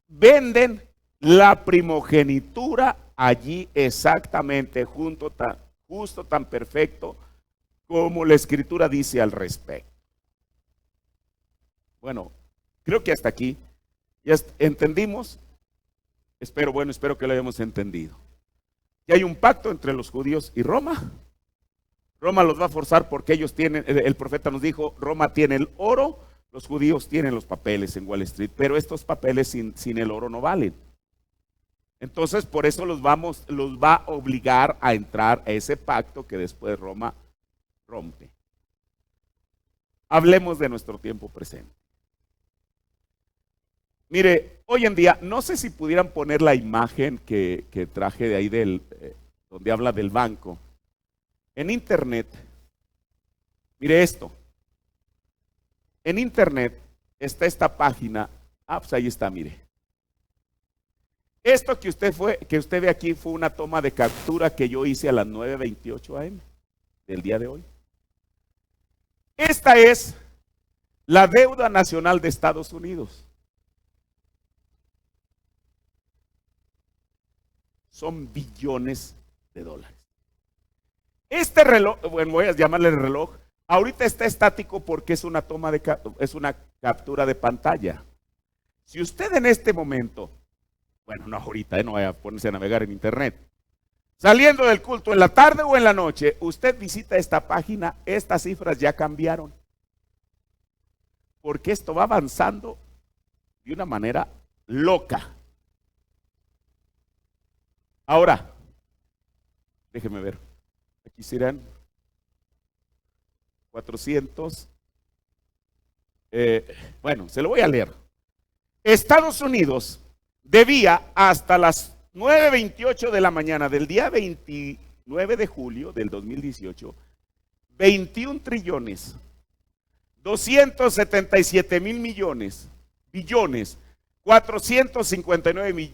venden la primogenitura allí exactamente, justo tan perfecto como la Escritura dice al respecto. Bueno, creo que hasta aquí ya entendimos. Espero que lo hayamos entendido. Y hay un pacto entre los judíos y Roma. Roma los va a forzar porque ellos tienen, el profeta nos dijo, Roma tiene el oro, los judíos tienen los papeles en Wall Street, pero estos papeles sin el oro no valen. Entonces, por eso los va a obligar a entrar a ese pacto que después Roma rompe. Hablemos de nuestro tiempo presente. Mire, hoy en día, no sé si pudieran poner la imagen que traje de ahí donde habla del banco. En internet, mire esto. En internet está esta página. Pues ahí está, mire. Esto que usted ve aquí fue una toma de captura que yo hice a las 9:28 AM del día de hoy. Esta es la deuda nacional de Estados Unidos. Son billones de dólares. Este reloj, bueno, voy a llamarle el reloj, ahorita está estático porque es una captura de pantalla. Si usted en este momento, bueno, no ahorita, no vaya a ponerse a navegar en internet, saliendo del culto en la tarde o en la noche, usted visita esta página, estas cifras ya cambiaron. Porque esto va avanzando de una manera loca. Ahora, déjeme ver. Aquí serán 400. Bueno, se lo voy a leer. Estados Unidos debía hasta las 9:28 de la mañana del día 29 de julio del 2018, 21 trillones, 277 mil billones, 459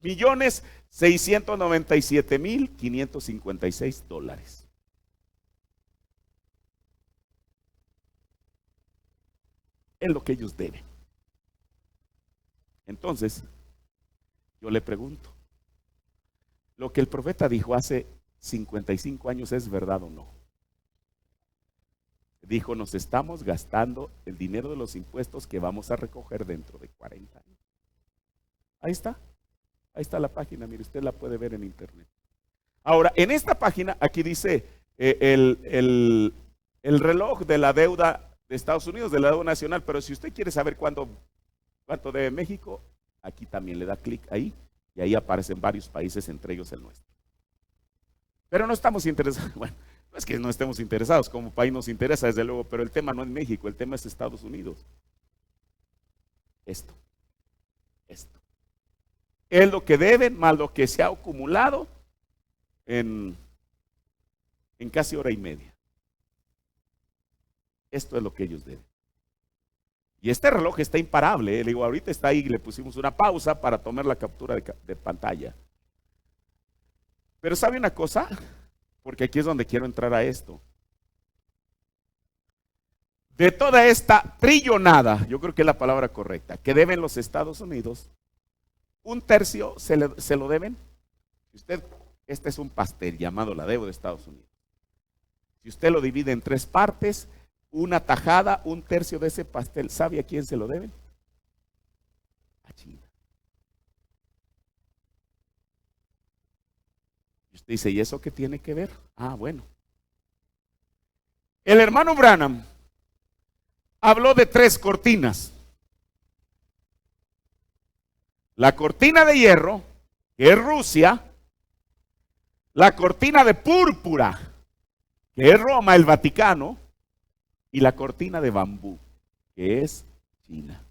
millones, 697 mil 556 dólares. Es lo que ellos deben. Entonces, yo le pregunto, ¿lo que el profeta dijo hace 55 años es verdad o no? Dijo, nos estamos gastando el dinero de los impuestos que vamos a recoger dentro de 40 años. Ahí está la página, mire, usted la puede ver en internet. Ahora, en esta página, aquí dice el reloj de la deuda de Estados Unidos, de la deuda nacional, pero si usted quiere saber cuánto debe México, aquí también le da clic ahí, y ahí aparecen varios países, entre ellos el nuestro. Pero no estamos interesados, bueno, no es que no estemos interesados, como país nos interesa desde luego, pero el tema no es México, el tema es Estados Unidos. Esto. Es lo que deben más lo que se ha acumulado en casi hora y media. Esto es lo que ellos deben. Y este reloj está imparable. Le digo, ahorita está ahí, le pusimos una pausa para tomar la captura de pantalla. Pero ¿sabe una cosa? Porque aquí es donde quiero entrar a esto. De toda esta trillonada, yo creo que es la palabra correcta, que deben los Estados Unidos, un tercio se lo deben. Este es un pastel llamado la deuda de Estados Unidos. Si usted lo divide en 3 partes, una tajada, un tercio de ese pastel, ¿sabe a quién se lo deben? A China. Y usted dice, ¿y eso qué tiene que ver? Bueno. El hermano Branham habló de 3 cortinas. La cortina de hierro, que es Rusia, la cortina de púrpura, que es Roma, el Vaticano, y la cortina de bambú, que es China.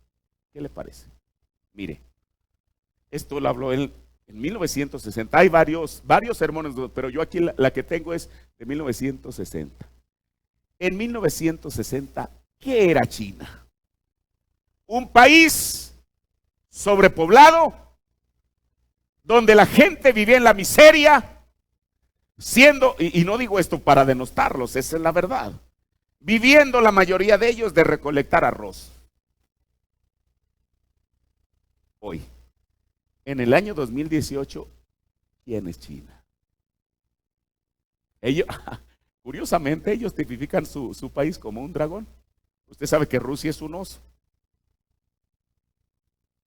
¿Qué le parece? Mire, esto lo habló él en 1960. Hay varios sermones, pero yo aquí la que tengo es de 1960. En 1960, ¿qué era China? Un país sobrepoblado, donde la gente vivía en la miseria, siendo, y no digo esto para denostarlos, esa es la verdad, viviendo la mayoría de ellos de recolectar arroz. Hoy, en el año 2018, ¿quién es China? Ellos, curiosamente, ellos tipifican su país como un dragón. Usted sabe que Rusia es un oso.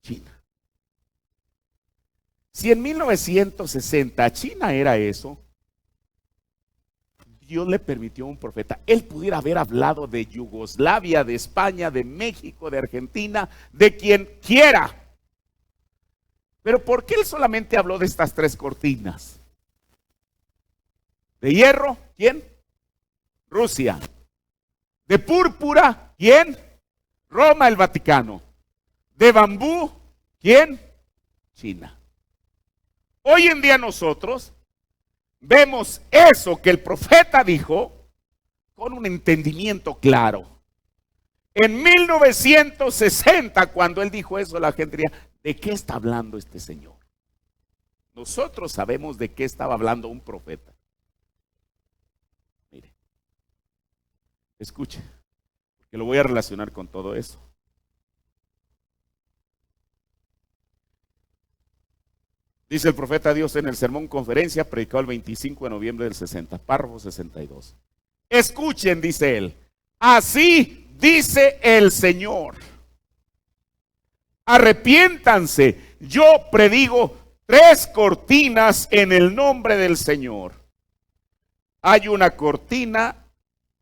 China. Si en 1960 China era eso, Dios le permitió a un profeta. Él pudiera haber hablado de Yugoslavia, de España, de México, de Argentina, de quien quiera. Pero ¿por qué él solamente habló de estas tres cortinas? De hierro, ¿quién? Rusia. De púrpura, ¿quién? Roma, el Vaticano. De bambú, ¿quién? China. Hoy en día nosotros vemos eso que el profeta dijo con un entendimiento claro. En 1960, cuando él dijo eso, la gente diría, ¿de qué está hablando este señor? Nosotros sabemos de qué estaba hablando un profeta. Mire, escuche, porque lo voy a relacionar con todo eso. Dice el profeta Dios en el sermón conferencia, predicado el 25 de noviembre del 60, párrafo 62. Escuchen, dice él, así dice el Señor. Arrepiéntanse, yo predigo tres cortinas en el nombre del Señor. Hay una cortina,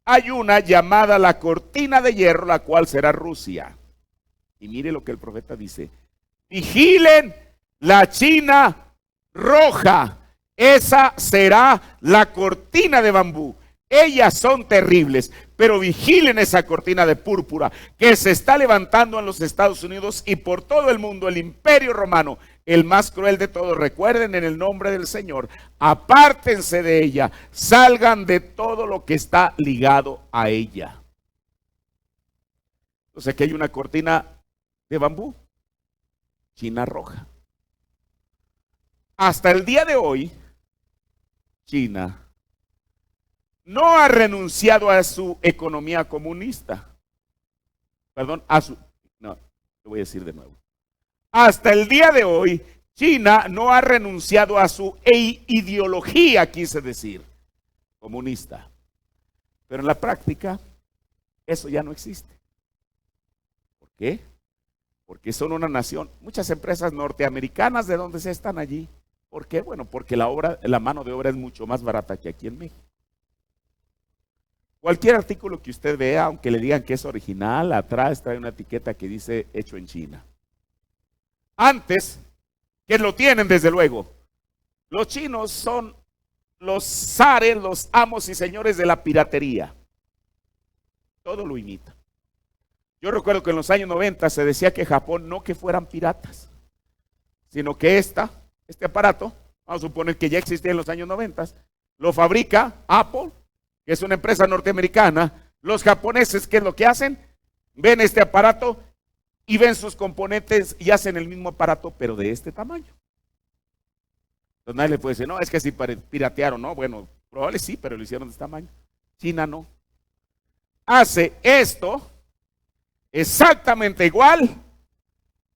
hay una llamada la cortina de hierro, la cual será Rusia. Y mire lo que el profeta dice, vigilen la China roja, esa será la cortina de bambú. Ellas son terribles, pero vigilen esa cortina de púrpura que se está levantando en los Estados Unidos y por todo el mundo, el imperio romano, el más cruel de todos. Recuerden en el nombre del Señor, apártense de ella, salgan de todo lo que está ligado a ella. Entonces aquí hay una cortina de bambú, China roja. Hasta el día de hoy, China no ha renunciado a su economía comunista. Perdón, no, lo voy a decir de nuevo. Hasta el día de hoy, China no ha renunciado a su ideología, quise decir, comunista. Pero en la práctica, eso ya no existe. ¿Por qué? Porque son una nación. Muchas empresas norteamericanas, ¿de dónde se están allí? ¿Por qué? Bueno, porque la mano de obra es mucho más barata que aquí en México. Cualquier artículo que usted vea, aunque le digan que es original, atrás trae una etiqueta que dice hecho en China. Antes, que lo tienen desde luego, los chinos son los zares, los amos y señores de la piratería. Todo lo imita. Yo recuerdo que en los años 90 se decía que Japón no que fueran piratas, sino que este aparato, vamos a suponer que ya existía en los años 90, lo fabrica Apple, que es una empresa norteamericana. Los japoneses, ¿qué es lo que hacen? Ven este aparato y ven sus componentes y hacen el mismo aparato, pero de este tamaño. Entonces nadie le puede decir, no, es que si piratearon, no, bueno, probable sí, pero lo hicieron de este tamaño. China no. Hace esto exactamente igual,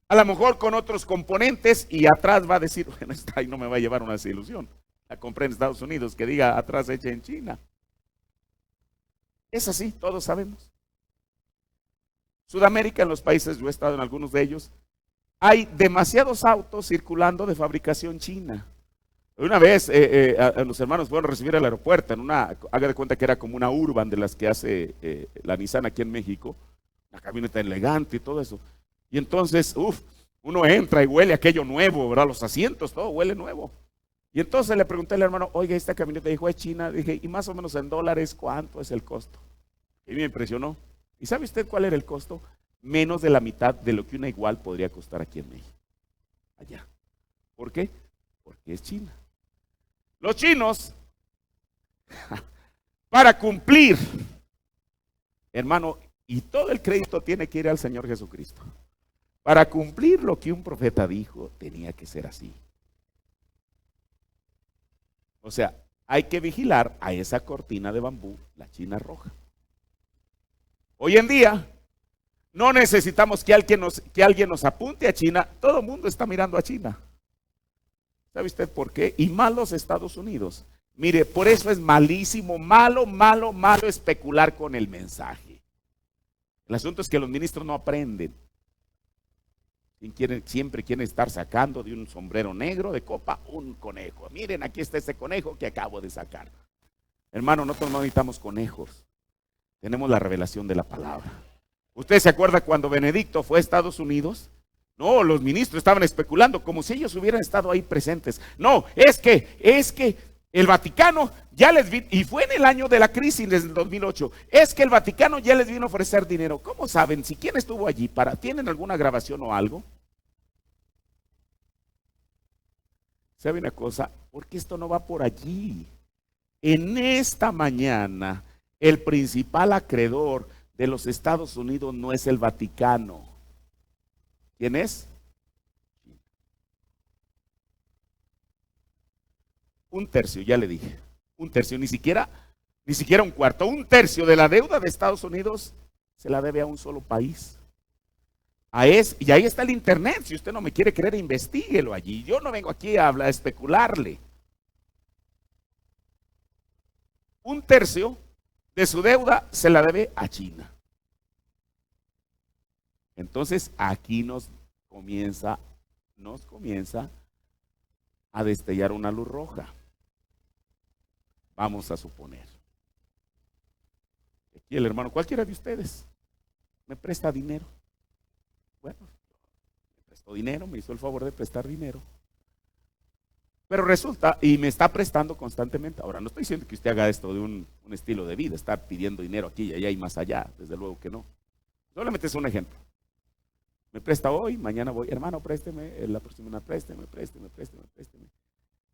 a lo mejor con otros componentes, y atrás va a decir, bueno, esta ahí no me va a llevar una desilusión. La compré en Estados Unidos, que diga atrás hecha en China. Es así, todos sabemos. Sudamérica, en los países, yo he estado en algunos de ellos, hay demasiados autos circulando de fabricación china. Una vez los hermanos fueron a recibir al aeropuerto, haga de cuenta que era como una Urban de las que hace la Nissan aquí en México, una camioneta elegante y todo eso. Y entonces, uno entra y huele aquello nuevo, ¿verdad? Los asientos, todo huele nuevo. Y entonces le pregunté al hermano, oiga, esta camioneta, dijo, es china. Dije, y más o menos en dólares, ¿cuánto es el costo? Y me impresionó. ¿Y sabe usted cuál era el costo? Menos de la mitad de lo que una igual podría costar aquí en México. Allá. ¿Por qué? Porque es China. Los chinos, para cumplir, hermano, y todo el crédito tiene que ir al Señor Jesucristo. Para cumplir lo que un profeta dijo, tenía que ser así. O sea, hay que vigilar a esa cortina de bambú, la China roja. Hoy en día, no necesitamos que alguien nos apunte a China. Todo el mundo está mirando a China. ¿Sabe usted por qué? Y más los Estados Unidos. Mire, por eso es malísimo, malo especular con el mensaje. El asunto es que los ministros no aprenden. Siempre quieren estar sacando de un sombrero negro de copa un conejo. Miren, aquí está ese conejo que acabo de sacar. Hermano, nosotros no necesitamos conejos. Tenemos la revelación de la palabra. ¿Usted se acuerda cuando Benedicto fue a Estados Unidos? No, los ministros estaban especulando como si ellos hubieran estado ahí presentes. No, es que el Vaticano ya les vino, y fue en el año de la crisis desde el 2008, es que el Vaticano ya les vino a ofrecer dinero. ¿Cómo saben? Si quién estuvo allí, ¿tienen alguna grabación o algo? ¿Sabe una cosa? Porque esto no va por allí. En esta mañana, el principal acreedor de los Estados Unidos no es el Vaticano. ¿Quién es? Un tercio, ya le dije. Un tercio, ni siquiera un cuarto. Un tercio de la deuda de Estados Unidos se la debe a un solo país. Y ahí está el internet. Si usted no me quiere creer, investíguelo allí. Yo no vengo aquí a hablar, a especularle. Un tercio de su deuda se la debe a China. Entonces aquí nos comienza a destellar una luz roja. Vamos a suponer. Aquí el hermano, cualquiera de ustedes, me presta dinero. Bueno, me prestó dinero, me hizo el favor de prestar dinero. Pero resulta, y me está prestando constantemente. Ahora, no estoy diciendo que usted haga esto de un estilo de vida, estar pidiendo dinero aquí y allá y más allá, desde luego que no. Solamente es un ejemplo. Me presta hoy, mañana voy, hermano, présteme, la próxima semana présteme.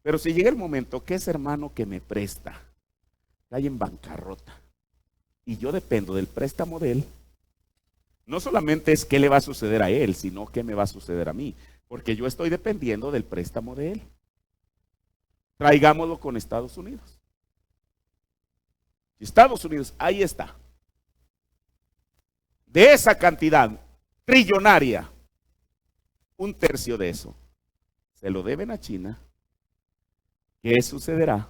Pero si llega el momento que ese hermano que me presta cae en bancarrota y yo dependo del préstamo de él, no solamente es qué le va a suceder a él, sino qué me va a suceder a mí, porque yo estoy dependiendo del préstamo de él. Traigámoslo con Estados Unidos. Estados Unidos, ahí está. De esa cantidad trillonaria, un tercio de eso se lo deben a China. ¿Qué sucederá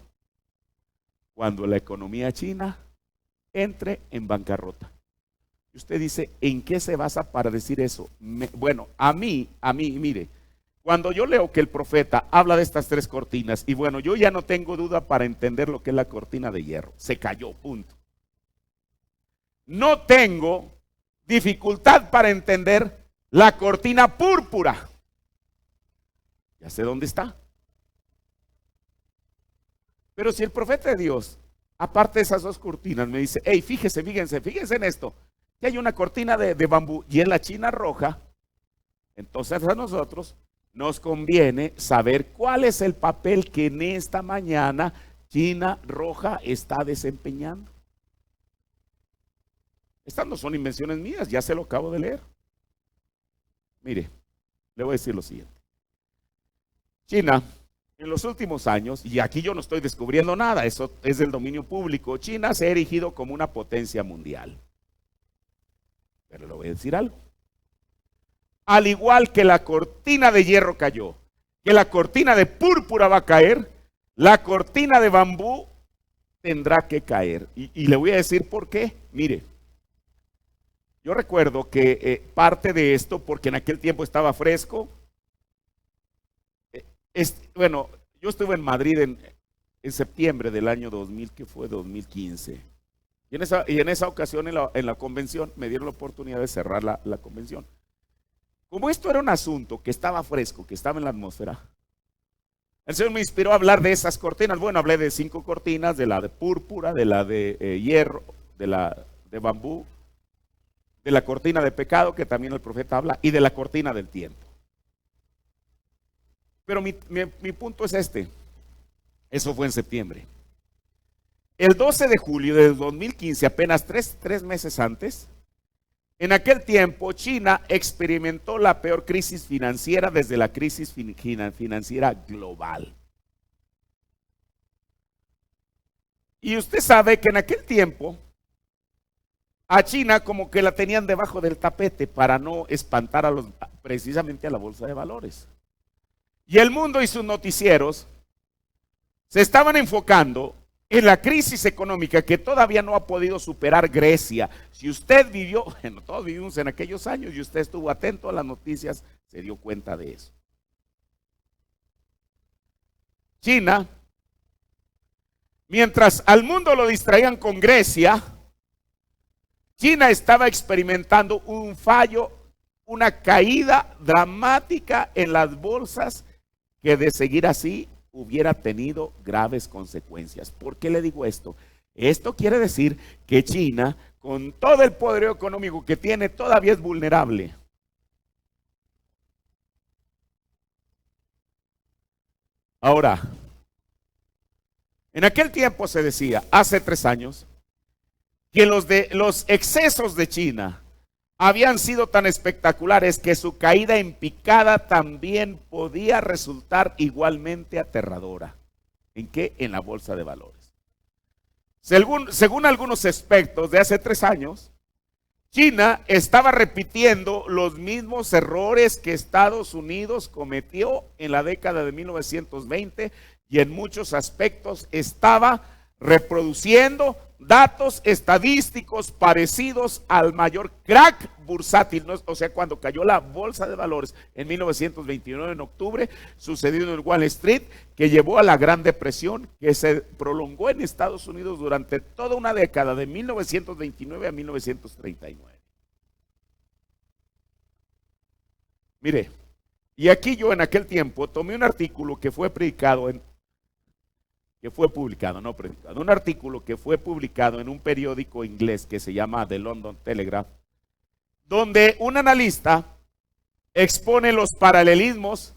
cuando la economía china entre en bancarrota? Y usted dice, ¿en qué se basa para decir eso? Bueno, a mí, mire, cuando yo leo que el profeta habla de estas tres cortinas, y bueno, yo ya no tengo duda para entender lo que es la cortina de hierro. Se cayó, punto. No tengo dificultad para entender la cortina púrpura. Ya sé dónde está. Pero si el profeta de Dios, aparte de esas dos cortinas, me dice, hey, fíjense en esto, que hay una cortina de bambú y es la China roja, entonces a nosotros nos conviene saber cuál es el papel que en esta mañana China roja está desempeñando. Estas no son invenciones mías, ya se lo acabo de leer. Mire, le voy a decir lo siguiente. China, en los últimos años, y aquí yo no estoy descubriendo nada, eso es del dominio público, China se ha erigido como una potencia mundial. Pero le voy a decir algo. Al igual que la cortina de hierro cayó, que la cortina de púrpura va a caer, la cortina de bambú tendrá que caer. Y le voy a decir por qué. Mire, yo recuerdo que parte de esto, porque en aquel tiempo estaba fresco, bueno, yo estuve en Madrid en septiembre del año 2000, que fue 2015. Y en esa ocasión en la convención me dieron la oportunidad de cerrar la convención. Como esto era un asunto que estaba fresco, que estaba en la atmósfera, El Señor me inspiró a hablar de esas cortinas. Bueno, hablé de 5 cortinas, de la de púrpura, de la de hierro, de la de bambú, de la cortina de pecado, que también el profeta habla, y de la cortina del tiempo. Pero mi punto es este. Eso fue en septiembre. El 12 de julio de 2015, apenas tres meses antes, en aquel tiempo China experimentó la peor crisis financiera desde la crisis financiera global. Y usted sabe que en aquel tiempo a China como que la tenían debajo del tapete para no espantar precisamente a la bolsa de valores. Y el mundo y sus noticieros se estaban enfocando en la crisis económica que todavía no ha podido superar Grecia. Si usted vivió, bueno, todos vivimos en aquellos años y usted estuvo atento a las noticias, se dio cuenta de eso. China, mientras al mundo lo distraían con Grecia, China estaba experimentando un fallo, una caída dramática en las bolsas que de seguir así hubiera tenido graves consecuencias. ¿Por qué le digo esto? Esto quiere decir que China, con todo el poder económico que tiene, todavía es vulnerable. Ahora, en aquel tiempo se decía, hace 3 años, que los excesos de China habían sido tan espectaculares que su caída en picada también podía resultar igualmente aterradora. ¿En qué? En la bolsa de valores. Según algunos expertos de hace 3 años, China estaba repitiendo los mismos errores que Estados Unidos cometió en la década de 1920 y en muchos aspectos estaba reproduciendo datos estadísticos parecidos al mayor crack bursátil, ¿no? O sea, cuando cayó la bolsa de valores en 1929 en octubre, sucedió en el Wall Street, que llevó a la Gran Depresión, que se prolongó en Estados Unidos durante toda una década, de 1929 a 1939. Mire, y aquí yo en aquel tiempo tomé un artículo que fue publicado, un artículo que fue publicado en un periódico inglés que se llama The London Telegraph, donde un analista expone los paralelismos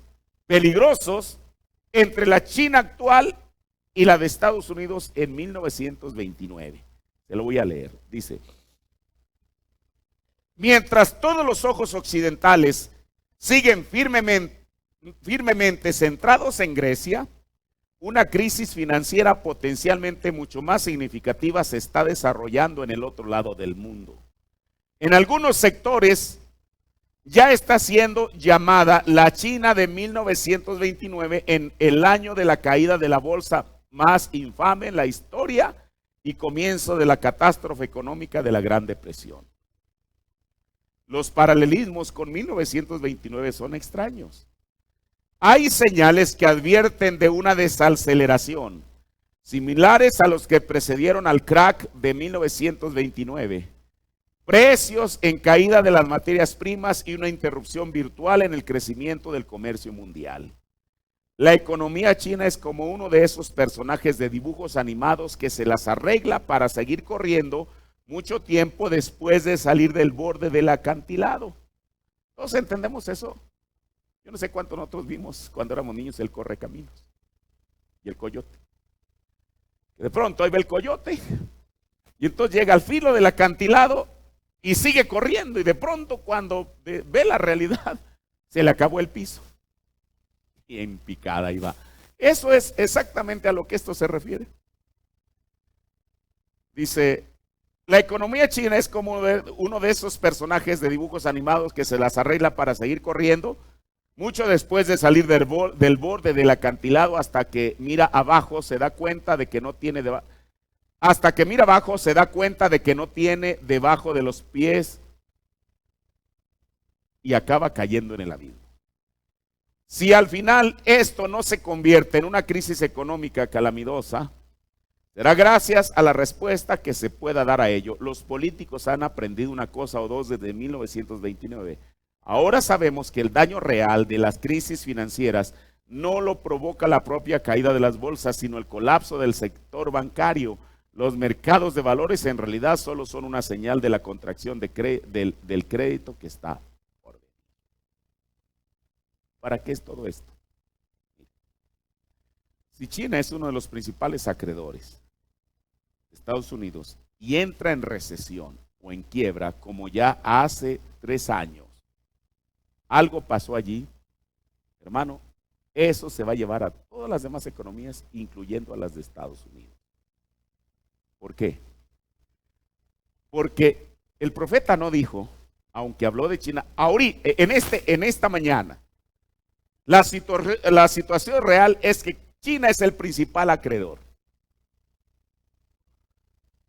peligrosos entre la China actual y la de Estados Unidos en 1929. Se lo voy a leer. Dice: mientras todos los ojos occidentales siguen firmemente centrados en Grecia, una crisis financiera potencialmente mucho más significativa se está desarrollando en el otro lado del mundo. En algunos sectores ya está siendo llamada la China de 1929 en el año de la caída de la bolsa más infame en la historia y comienzo de la catástrofe económica de la Gran Depresión. Los paralelismos con 1929 son extraños. Hay señales que advierten de una desaceleración, similares a los que precedieron al crack de 1929. Precios en caída de las materias primas y una interrupción virtual en el crecimiento del comercio mundial. La economía china es como uno de esos personajes de dibujos animados que se las arregla para seguir corriendo mucho tiempo después de salir del borde del acantilado. ¿Todos entendemos eso? Yo no sé cuánto nosotros vimos cuando éramos niños el Correcaminos y el coyote. De pronto ahí va el coyote y entonces llega al filo del acantilado y sigue corriendo y de pronto cuando ve la realidad se le acabó el piso y en picada ahí va. Eso es exactamente a lo que esto se refiere. Dice: la economía china es como uno de esos personajes de dibujos animados que se las arregla para seguir corriendo mucho después de salir del borde del acantilado, hasta que mira abajo se da cuenta de que no tiene debajo de los pies y acaba cayendo en el abismo. Si al final esto no se convierte en una crisis económica calamitosa, será gracias a la respuesta que se pueda dar a ello. Los políticos han aprendido una cosa o dos desde 1929. Ahora sabemos que el daño real de las crisis financieras no lo provoca la propia caída de las bolsas, sino el colapso del sector bancario. Los mercados de valores en realidad solo son una señal de la contracción del crédito que está por venir. ¿Para qué es todo esto? Si China es uno de los principales acreedores de Estados Unidos y entra en recesión o en quiebra, como ya hace 3 años, algo pasó allí, hermano, eso se va a llevar a todas las demás economías, incluyendo a las de Estados Unidos. ¿Por qué? Porque el profeta no dijo, aunque habló de China, ahorita, en esta mañana, la situación real es que China es el principal acreedor.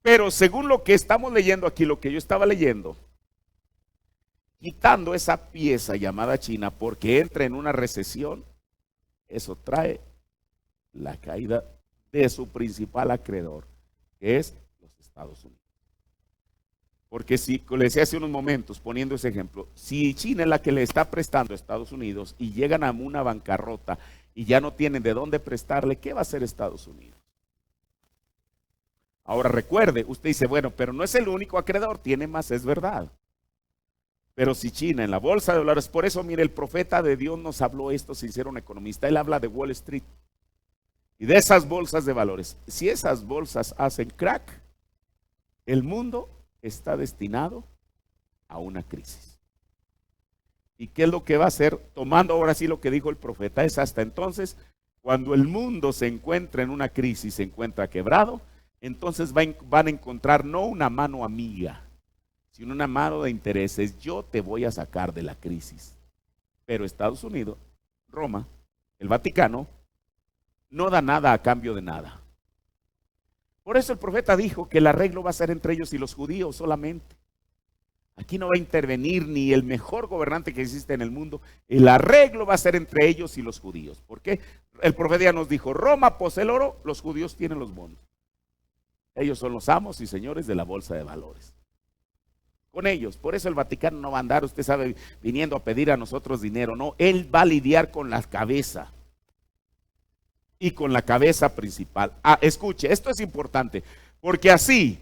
Pero según lo que estamos leyendo aquí, lo que yo estaba leyendo, quitando esa pieza llamada China porque entra en una recesión, eso trae la caída de su principal acreedor, que es los Estados Unidos. Porque si, le decía hace unos momentos, poniendo ese ejemplo, si China es la que le está prestando a Estados Unidos y llegan a una bancarrota y ya no tienen de dónde prestarle, ¿qué va a hacer Estados Unidos? Ahora recuerde, usted dice, bueno, pero no es el único acreedor, tiene más, es verdad. Pero si China en la bolsa de valores, por eso mire, el profeta de Dios nos habló esto sin ser un economista, él habla de Wall Street y de esas bolsas de valores. Si esas bolsas hacen crack, el mundo está destinado a una crisis. ¿Y qué es lo que va a hacer? Tomando ahora sí lo que dijo el profeta, es hasta entonces, cuando el mundo se encuentra en una crisis, se encuentra quebrado, entonces van a encontrar no una mano amiga, sino una mano de intereses. Yo te voy a sacar de la crisis. Pero Estados Unidos, Roma, el Vaticano, no da nada a cambio de nada. Por eso el profeta dijo que el arreglo va a ser entre ellos y los judíos solamente. Aquí no va a intervenir ni el mejor gobernante que existe en el mundo. El arreglo va a ser entre ellos y los judíos. ¿Por qué? El profeta ya nos dijo, Roma posee el oro, los judíos tienen los bonos. Ellos son los amos y señores de la bolsa de valores. Con ellos, por eso el Vaticano no va a andar, usted sabe, viniendo a pedir a nosotros dinero. No, él va a lidiar con la cabeza. Y con la cabeza principal. Escuche, esto es importante, porque así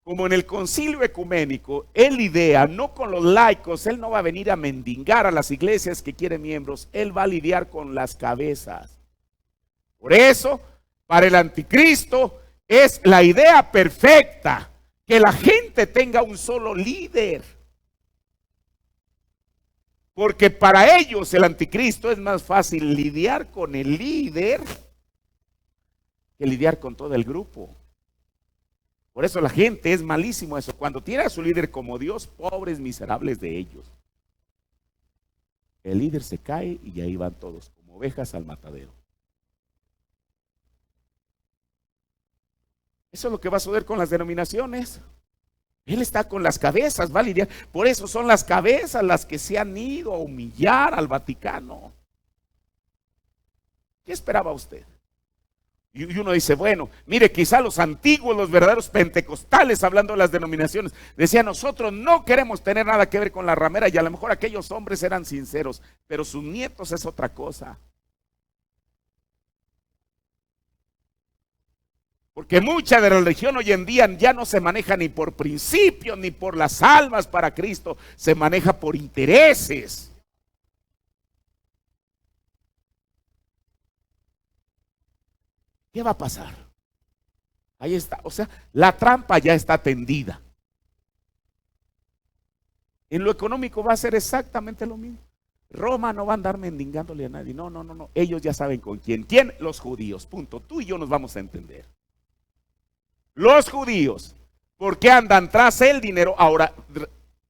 como en el concilio ecuménico, él lidia no con los laicos, él no va a venir a mendigar a las iglesias que quieren miembros, él va a lidiar con las cabezas. Por eso, para el anticristo, es la idea perfecta que la gente tenga un solo líder. Porque para ellos el anticristo es más fácil lidiar con el líder que lidiar con todo el grupo. Por eso la gente es malísimo eso. Cuando tiene a su líder como Dios, pobres miserables de ellos. El líder se cae y ahí van todos como ovejas al matadero. Eso es lo que va a suceder con las denominaciones. Él está con las cabezas, va a lidiar. Por eso son las cabezas las que se han ido a humillar al Vaticano. ¿Qué esperaba usted? Y uno dice, bueno, mire, quizá los antiguos, los verdaderos pentecostales, hablando de las denominaciones, decían, nosotros no queremos tener nada que ver con la ramera, y a lo mejor aquellos hombres eran sinceros, pero sus nietos es otra cosa. Porque mucha de la religión hoy en día ya no se maneja ni por principios ni por las almas para Cristo, se maneja por intereses. ¿Qué va a pasar? Ahí está, o sea, la trampa ya está tendida. En lo económico va a ser exactamente lo mismo. Roma no va a andar mendigándole a nadie, no, ellos ya saben con quién. ¿Quién? Los judíos, punto. Tú y yo nos vamos a entender. Los judíos, ¿por qué andan tras el dinero? Ahora,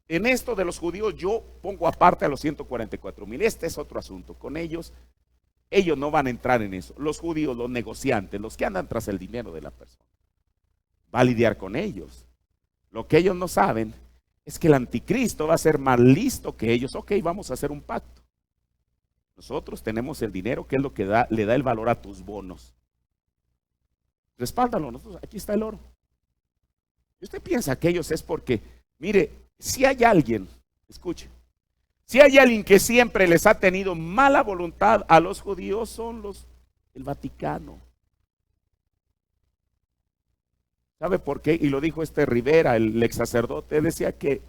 en esto de los judíos yo pongo aparte a los 144,000, este es otro asunto, con ellos no van a entrar en eso. Los judíos, los negociantes, los que andan tras el dinero de la persona, va a lidiar con ellos. Lo que ellos no saben es que el anticristo va a ser más listo que ellos. Ok, vamos a hacer un pacto. Nosotros tenemos el dinero, que es lo que le da el valor a tus bonos. Respáldalo, nosotros, aquí está el oro. Y usted piensa que ellos es porque, mire, si hay alguien, escuche, Si hay alguien que siempre les ha tenido mala voluntad a los judíos, son el Vaticano. ¿Sabe por qué? Y lo dijo Rivera, el ex sacerdote, decía que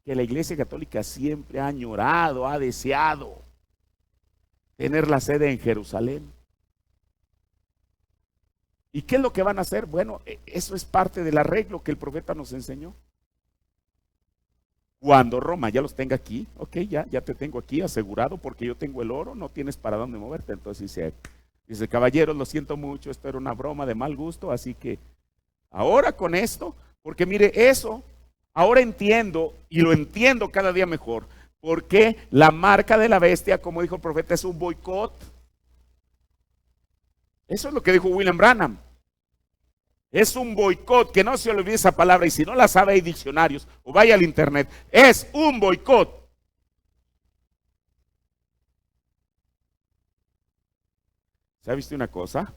la Iglesia Católica siempre ha añorado, ha deseado tener la sede en Jerusalén. ¿Y qué es lo que van a hacer? Bueno, eso es parte del arreglo que el profeta nos enseñó. Cuando Roma ya los tenga aquí, ok, ya te tengo aquí asegurado porque yo tengo el oro, no tienes para dónde moverte. Entonces dice, caballeros, lo siento mucho, esto era una broma de mal gusto, así que ahora con esto, porque mire eso, ahora entiendo y lo entiendo cada día mejor, porque la marca de la bestia, como dijo el profeta, es un boicot. Eso es lo que dijo William Branham. Es un boicot, que no se olvide esa palabra, y si no la sabe hay diccionarios, o vaya al internet, es un boicot. ¿Sabe usted una cosa?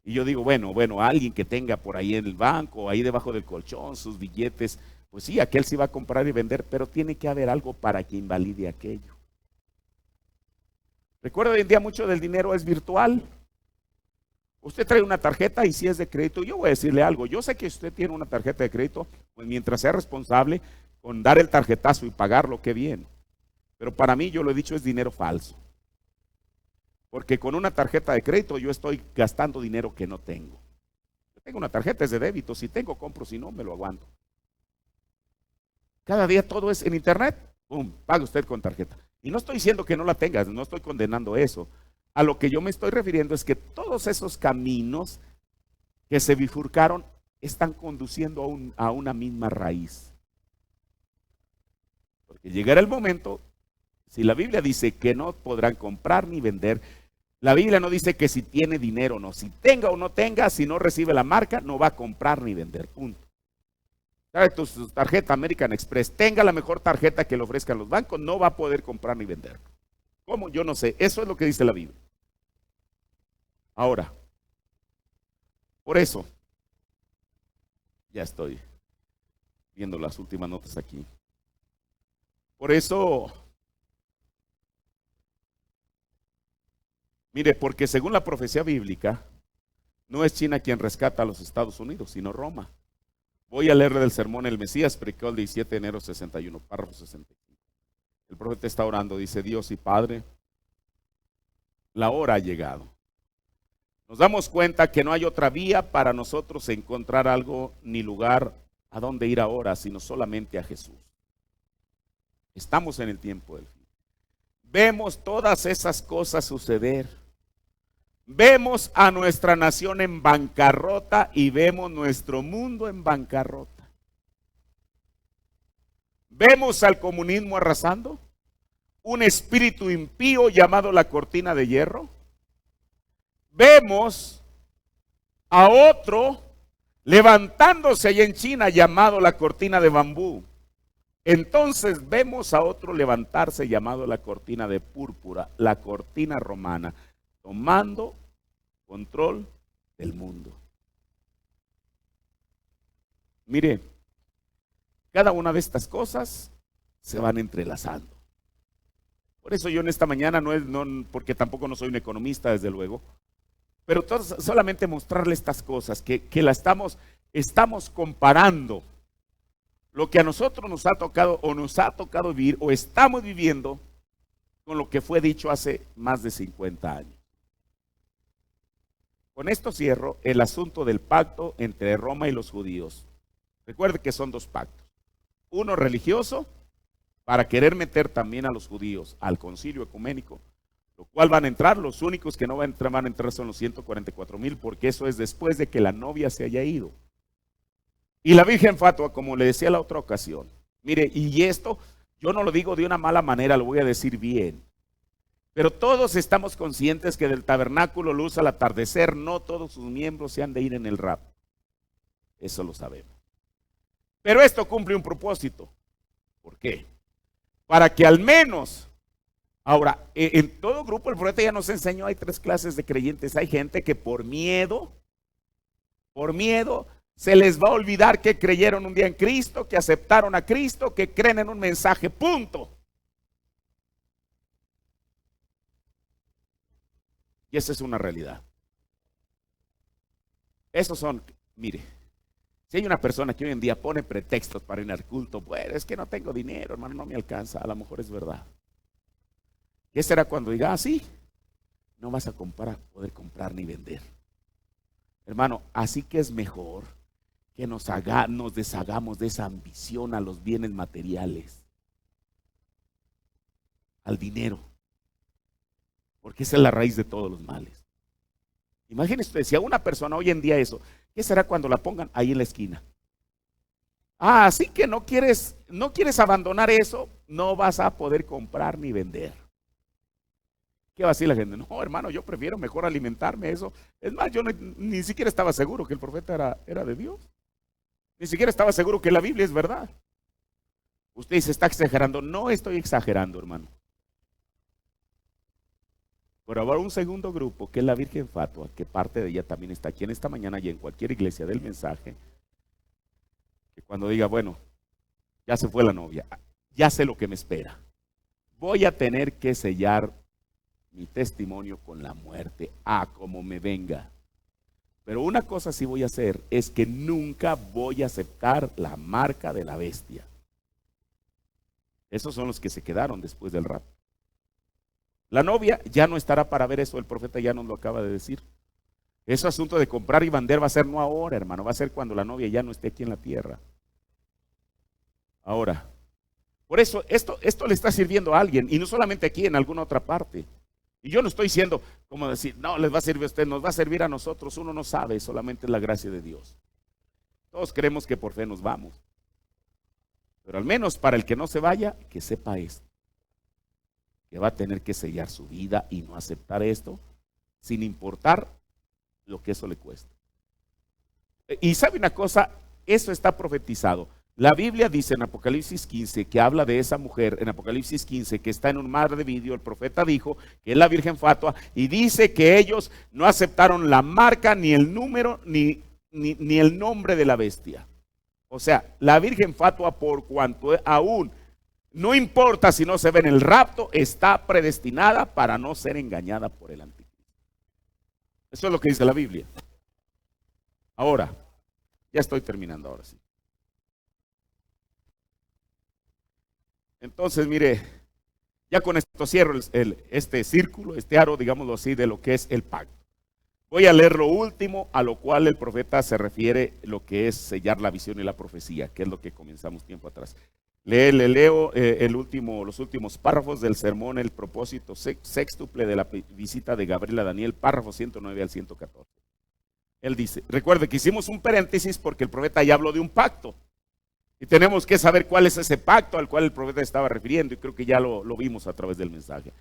Y yo digo, bueno, alguien que tenga por ahí en el banco, ahí debajo del colchón, sus billetes, pues sí, aquel sí va a comprar y vender, pero tiene que haber algo para que invalide aquello. Recuerda, hoy en día mucho del dinero es virtual. Usted trae una tarjeta y si es de crédito, yo voy a decirle algo, yo sé que usted tiene una tarjeta de crédito, pues mientras sea responsable con dar el tarjetazo y pagarlo, qué bien. Pero para mí, yo lo he dicho, es dinero falso. Porque con una tarjeta de crédito yo estoy gastando dinero que no tengo. Yo tengo una tarjeta, es de débito, si tengo compro, si no me lo aguanto. Cada día todo es en internet, ¡pum!, paga usted con tarjeta. Y no estoy diciendo que no la tengas, no estoy condenando eso. A lo que yo me estoy refiriendo es que todos esos caminos que se bifurcaron están conduciendo a una misma raíz. Porque llegará el momento, si la Biblia dice que no podrán comprar ni vender, la Biblia no dice que si tiene dinero o no. Si tenga o no tenga, si no recibe la marca, no va a comprar ni vender, punto. ¿Sabe? Tu tarjeta American Express, tenga la mejor tarjeta que le ofrezcan los bancos, no va a poder comprar ni vender. ¿Cómo? Yo no sé. Eso es lo que dice la Biblia. Ahora, por eso, ya estoy viendo las últimas notas aquí. Por eso, mire, porque según la profecía bíblica, no es China quien rescata a los Estados Unidos, sino Roma. Voy a leerle del sermón El Mesías, predicado el 17 de enero 61, párrafo 65. El profeta está orando, dice: Dios y Padre, la hora ha llegado. Nos damos cuenta que no hay otra vía para nosotros encontrar algo ni lugar a donde ir ahora, sino solamente a Jesús. Estamos en el tiempo del fin. Vemos todas esas cosas suceder. Vemos a nuestra nación en bancarrota y vemos nuestro mundo en bancarrota. Vemos al comunismo arrasando, un espíritu impío llamado la cortina de hierro. Vemos a otro levantándose allá en China llamado la cortina de bambú. Entonces vemos a otro levantarse llamado la cortina de púrpura, la cortina romana, tomando control del mundo. Mire, cada una de estas cosas se van entrelazando. Por eso yo en esta mañana porque tampoco no soy un economista, desde luego, pero solamente mostrarle estas cosas, que estamos comparando lo que a nosotros nos ha tocado vivir o estamos viviendo con lo que fue dicho hace más de 50 años. Con esto cierro el asunto del pacto entre Roma y los judíos. Recuerde que son dos pactos. Uno religioso, para querer meter también a los judíos al concilio ecuménico, lo cual van a entrar, los únicos que no van a entrar son los 144,000, porque eso es después de que la novia se haya ido. Y la Virgen Fatua, como le decía la otra ocasión, mire, y esto yo no lo digo de una mala manera, lo voy a decir bien, pero todos estamos conscientes que del tabernáculo luz al atardecer no todos sus miembros se han de ir en el rapto. Eso lo sabemos. Pero esto cumple un propósito. ¿Por qué? Para que al menos, ahora, en todo grupo el profeta ya nos enseñó, hay 3 clases de creyentes. Hay gente que por miedo, se les va a olvidar que creyeron un día en Cristo, que aceptaron a Cristo, que creen en un mensaje, punto. Y esa es una realidad. Esos son, mire, si hay una persona que hoy en día pone pretextos para ir al culto, bueno, es que no tengo dinero, hermano, no me alcanza, a lo mejor es verdad. ¿Qué será cuando diga, sí, no vas a poder comprar ni vender? Hermano, así que es mejor que nos deshagamos de esa ambición a los bienes materiales, al dinero, porque esa es la raíz de todos los males. Imagínese usted, si a una persona hoy en día eso, ¿qué será cuando la pongan ahí en la esquina? Así que no quieres abandonar eso, no vas a poder comprar ni vender. ¿Qué va a decir la gente? No, hermano, yo prefiero mejor alimentarme eso. Es más, yo ni siquiera estaba seguro que el profeta era de Dios. Ni siquiera estaba seguro que la Biblia es verdad. Usted dice, está exagerando. No estoy exagerando, hermano. Pero habrá un segundo grupo, que es la Virgen Fatua, que parte de ella también está aquí en esta mañana y en cualquier iglesia del mensaje, que cuando diga, bueno, ya se fue la novia, ya sé lo que me espera. Voy a tener que sellar mi testimonio con la muerte, como me venga. Pero una cosa sí voy a hacer, es que nunca voy a aceptar la marca de la bestia. Esos son los que se quedaron después del rapto. La novia ya no estará para ver eso, el profeta ya nos lo acaba de decir. Ese asunto de comprar y vender va a ser no ahora, hermano, va a ser cuando la novia ya no esté aquí en la tierra. Ahora, por eso esto le está sirviendo a alguien, y no solamente aquí, en alguna otra parte. Y yo no estoy diciendo, como decir, no, les va a servir a usted, nos va a servir a nosotros. Uno no sabe, solamente es la gracia de Dios. Todos creemos que por fe nos vamos. Pero al menos para el que no se vaya, que sepa esto. Que va a tener que sellar su vida y no aceptar esto, sin importar lo que eso le cueste. Y sabe una cosa, eso está profetizado. La Biblia dice en Apocalipsis 15, que habla de esa mujer, en Apocalipsis 15, que está en un mar de vidrio. El profeta dijo que es la Virgen Fatua, y dice que ellos no aceptaron la marca, ni el número, ni el nombre de la bestia. O sea, la Virgen Fatua, por cuanto aún no importa si no se ve en el rapto, está predestinada para no ser engañada por el anticristo. Eso es lo que dice la Biblia. Ahora, ya estoy terminando ahora sí. Entonces, mire, ya con esto cierro este círculo, este aro, digámoslo así, de lo que es el pacto. Voy a leer lo último a lo cual el profeta se refiere, lo que es sellar la visión y la profecía, que es lo que comenzamos tiempo atrás. Le leo los últimos párrafos del sermón, el propósito sextuple de la visita de Gabriel a Daniel, párrafo 109 al 114. Él dice, recuerde que hicimos un paréntesis porque el profeta ya habló de un pacto. Y tenemos que saber cuál es ese pacto al cual el profeta estaba refiriendo, y creo que ya lo vimos a través del mensaje.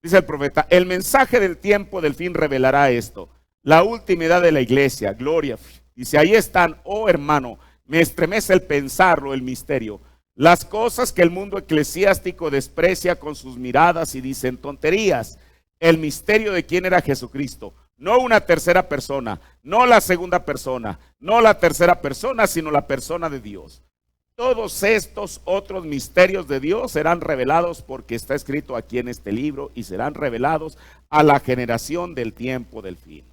Dice el profeta, el mensaje del tiempo del fin revelará esto, la última edad de la iglesia, gloria. Dice, ahí están, oh hermano, me estremece el pensarlo, el misterio. Las cosas que el mundo eclesiástico desprecia con sus miradas y dicen tonterías. El misterio de quién era Jesucristo. No una tercera persona, no la segunda persona, no la tercera persona, sino la persona de Dios. Todos estos otros misterios de Dios serán revelados porque está escrito aquí en este libro y serán revelados a la generación del tiempo del fin.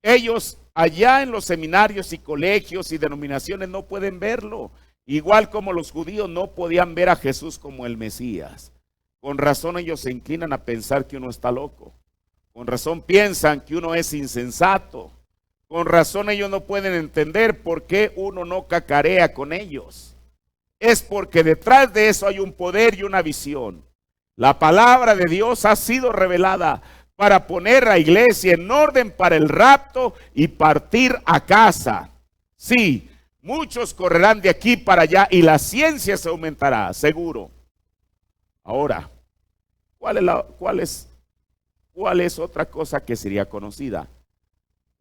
Ellos allá en los seminarios y colegios y denominaciones no pueden verlo, igual como los judíos no podían ver a Jesús como el Mesías. Con razón ellos se inclinan a pensar que uno está loco. Con razón piensan que uno es insensato. Con razón ellos no pueden entender por qué uno no cacarea con ellos. Es porque detrás de eso hay un poder y una visión. La palabra de Dios ha sido revelada para poner a la iglesia en orden para el rapto y partir a casa. Sí, muchos correrán de aquí para allá y la ciencia se aumentará, seguro. Ahora, ¿cuál es otra cosa que sería conocida?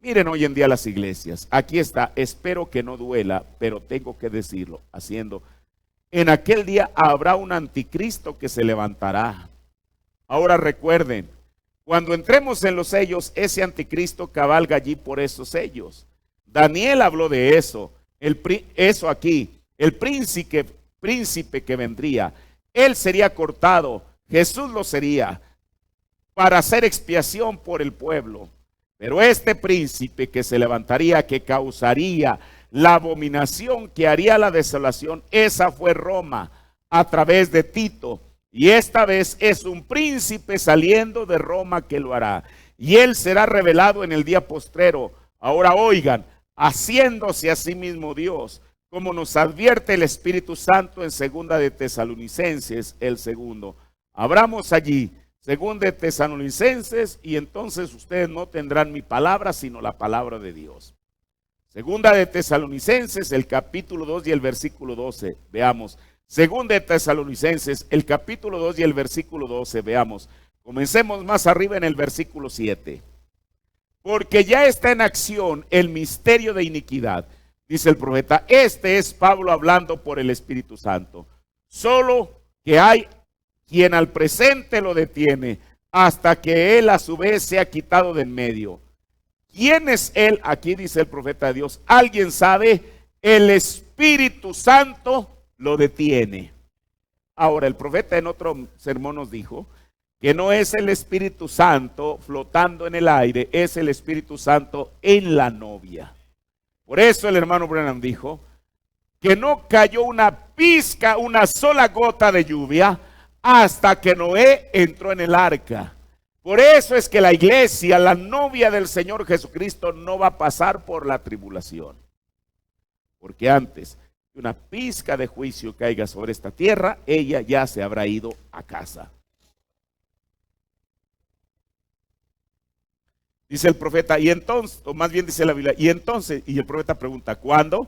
Miren hoy en día las iglesias. Aquí está, espero que no duela, pero tengo que decirlo, haciendo. En aquel día habrá un anticristo que se levantará. Ahora recuerden, cuando entremos en los sellos, ese anticristo cabalga allí por esos sellos. Daniel habló de eso. Eso aquí, el príncipe que vendría, él sería cortado, Jesús lo sería. para hacer expiación por el pueblo. Pero este príncipe que se levantaría, que causaría la abominación, que haría la desolación, esa fue Roma a través de Tito. Y esta vez es un príncipe saliendo de Roma que lo hará. Y él será revelado en el día postrero. Ahora oigan, haciéndose a sí mismo Dios, como nos advierte el Espíritu Santo en segunda de Tesalonicenses, el segundo. Abramos allí, segunda de Tesalonicenses, y entonces ustedes no tendrán mi palabra, sino la palabra de Dios. Segunda de Tesalonicenses, el capítulo 2 y el versículo 12. Veamos. Segunda de Tesalonicenses, el capítulo 2 y el versículo 12. Veamos. Comencemos más arriba en el versículo 7. Porque ya está en acción el misterio de iniquidad, dice el profeta. Este es Pablo hablando por el Espíritu Santo. Solo que hay quien al presente lo detiene, hasta que él a su vez sea quitado de en medio. ¿Quién es él? Aquí dice el profeta de Dios. ¿Alguien sabe? El Espíritu Santo lo detiene. Ahora, el profeta en otro sermón nos dijo que no es el Espíritu Santo flotando en el aire, es el Espíritu Santo en la novia. Por eso el hermano Branham dijo que no cayó una pizca, una sola gota de lluvia hasta que Noé entró en el arca. Por eso es que la iglesia, la novia del Señor Jesucristo, no va a pasar por la tribulación. Porque antes que una pizca de juicio caiga sobre esta tierra, ella ya se habrá ido a casa. Dice el profeta, y entonces, o más bien dice la Biblia, y entonces, y el profeta pregunta, ¿cuándo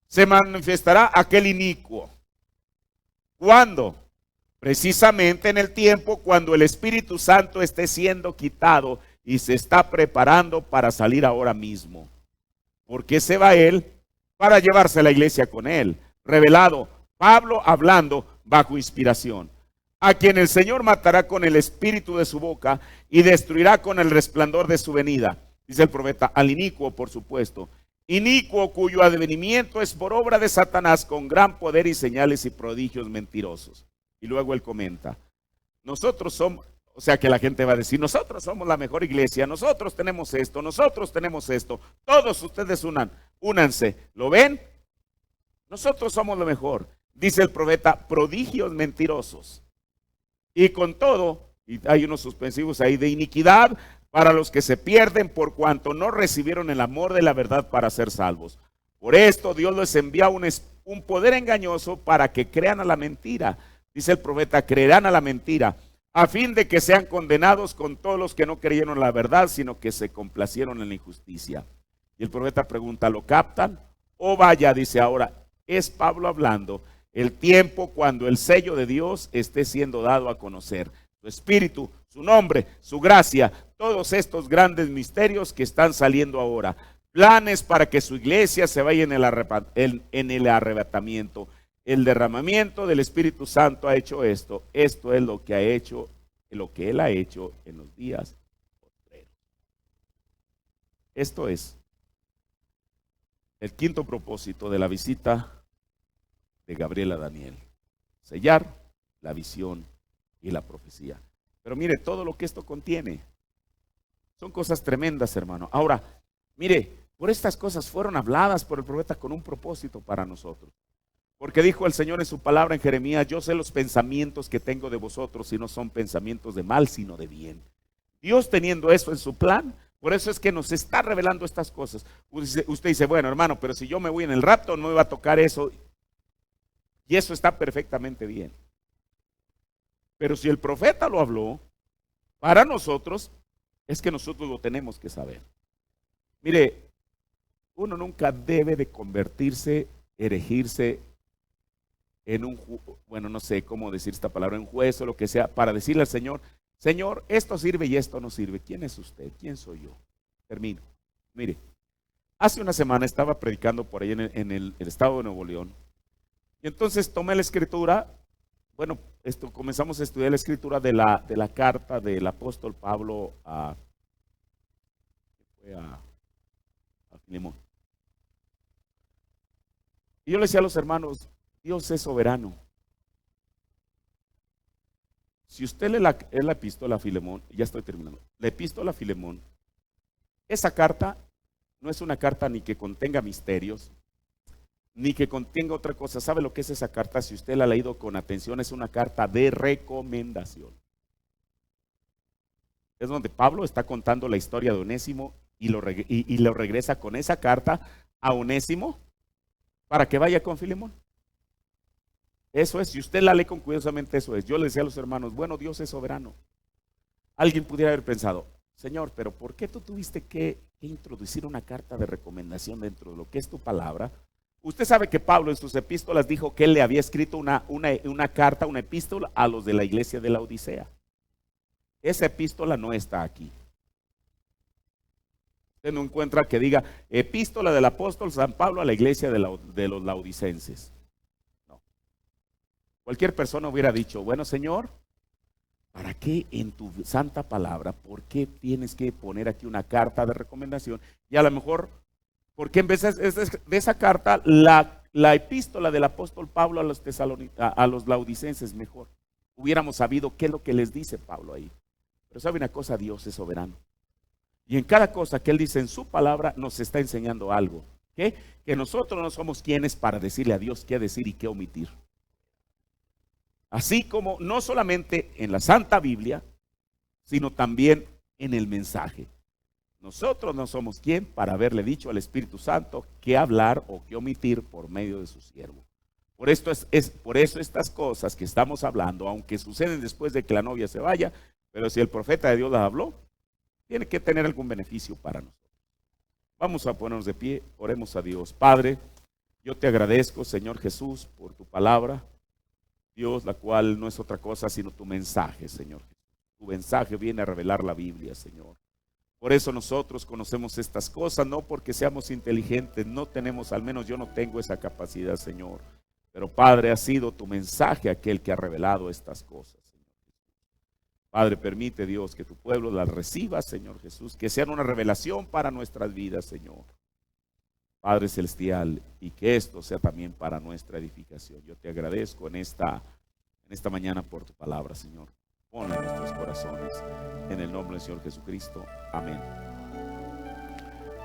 se manifestará aquel inicuo? ¿Cuándo? Precisamente en el tiempo cuando el Espíritu Santo esté siendo quitado y se está preparando para salir ahora mismo. ¿Por qué se va él? Para llevarse a la iglesia con él. Revelado, Pablo hablando bajo inspiración. A quien el Señor matará con el espíritu de su boca y destruirá con el resplandor de su venida. Dice el profeta, al inicuo, por supuesto. Inicuo cuyo advenimiento es por obra de Satanás con gran poder y señales y prodigios mentirosos. Y luego él comenta, nosotros somos, o sea que la gente va a decir, nosotros somos la mejor iglesia, nosotros tenemos esto, todos ustedes únanse, ¿lo ven? Nosotros somos lo mejor, dice el profeta, prodigios mentirosos. Y con todo, y hay unos suspensivos ahí, de iniquidad para los que se pierden por cuanto no recibieron el amor de la verdad para ser salvos. Por esto Dios les envía un poder engañoso para que crean a la mentira. Dice el profeta, creerán a la mentira, a fin de que sean condenados con todos los que no creyeron la verdad, sino que se complacieron en la injusticia. Y el profeta pregunta, ¿lo captan? Oh vaya, dice ahora, es Pablo hablando, el tiempo cuando el sello de Dios esté siendo dado a conocer. Su espíritu, su nombre, su gracia, todos estos grandes misterios que están saliendo ahora. Planes para que su iglesia se vaya en el arrebatamiento. El derramamiento del Espíritu Santo ha hecho esto. Esto es lo que ha hecho, lo que Él ha hecho en los días postreros. Esto es el quinto propósito de la visita de Gabriel a Daniel. Sellar la visión y la profecía. Pero mire, todo lo que esto contiene son cosas tremendas, hermano. Ahora, mire, por estas cosas fueron habladas por el profeta con un propósito para nosotros. Porque dijo el Señor en su palabra en Jeremías, yo sé los pensamientos que tengo de vosotros y no son pensamientos de mal, sino de bien. Dios teniendo eso en su plan, por eso es que nos está revelando estas cosas. Usted dice, bueno hermano, pero si yo me voy en el rapto no me va a tocar eso. Y eso está perfectamente bien. Pero si el profeta lo habló, para nosotros, es que nosotros lo tenemos que saber. Mire, uno nunca debe de convertirse, erigirse en bueno, no sé cómo decir esta palabra, en juez o lo que sea, para decirle al Señor, Señor, esto sirve y esto no sirve. ¿Quién es usted? ¿Quién soy yo? Termino. Mire, hace una semana estaba predicando por ahí en el estado de Nuevo León. Y entonces tomé la escritura, bueno, comenzamos a estudiar la escritura de la carta del apóstol Pablo a Filemón. Y yo le decía a los hermanos, Dios es soberano. Si usted lee la epístola a Filemón, ya estoy terminando, la epístola a Filemón, esa carta no es una carta ni que contenga misterios, ni que contenga otra cosa. ¿Sabe lo que es esa carta? Si usted la ha leído con atención, es una carta de recomendación. Es donde Pablo está contando la historia de Onésimo y lo regresa con esa carta a Onésimo para que vaya con Filemón. Eso es, si usted la lee con cuidadosamente, eso es. Yo le decía a los hermanos, bueno, Dios es soberano. Alguien pudiera haber pensado, Señor, pero ¿por qué tú tuviste que introducir una carta de recomendación dentro de lo que es tu palabra? Usted sabe que Pablo en sus epístolas dijo que él le había escrito una carta, una epístola a los de la iglesia de la Odisea. Esa epístola no está aquí. Usted no encuentra que diga epístola del apóstol San Pablo a la iglesia de los laodicenses. No. Cualquier persona hubiera dicho, bueno, Señor, ¿para qué en tu santa palabra, por qué tienes que poner aquí una carta de recomendación? Y a lo mejor, ¿por qué en vez de esa carta, la epístola del apóstol Pablo a los laodicenses mejor? Hubiéramos sabido qué es lo que les dice Pablo ahí. Pero sabe una cosa, Dios es soberano. Y en cada cosa que Él dice en su palabra, nos está enseñando algo. ¿Qué? Que nosotros no somos quienes para decirle a Dios qué decir y qué omitir. Así como no solamente en la Santa Biblia, sino también en el mensaje. Nosotros no somos quien para haberle dicho al Espíritu Santo qué hablar o qué omitir por medio de su siervo. Por eso estas cosas que estamos hablando, aunque suceden después de que la novia se vaya, pero si el profeta de Dios las habló, tiene que tener algún beneficio para nosotros. Vamos a ponernos de pie, oremos a Dios. Padre, yo te agradezco, Señor Jesús, por tu palabra, Dios, la cual no es otra cosa sino tu mensaje, Señor. Tu mensaje viene a revelar la Biblia, Señor. Por eso nosotros conocemos estas cosas, no porque seamos inteligentes, no tenemos, al menos yo no tengo esa capacidad, Señor. Pero Padre, ha sido tu mensaje aquel que ha revelado estas cosas, Señor. Padre, permite, Dios, que tu pueblo las reciba, Señor Jesús, que sean una revelación para nuestras vidas, Señor. Padre Celestial, y que esto sea también para nuestra edificación. Yo te agradezco en esta mañana por tu palabra, Señor. Ponla en nuestros corazones, en el nombre del Señor Jesucristo. Amén.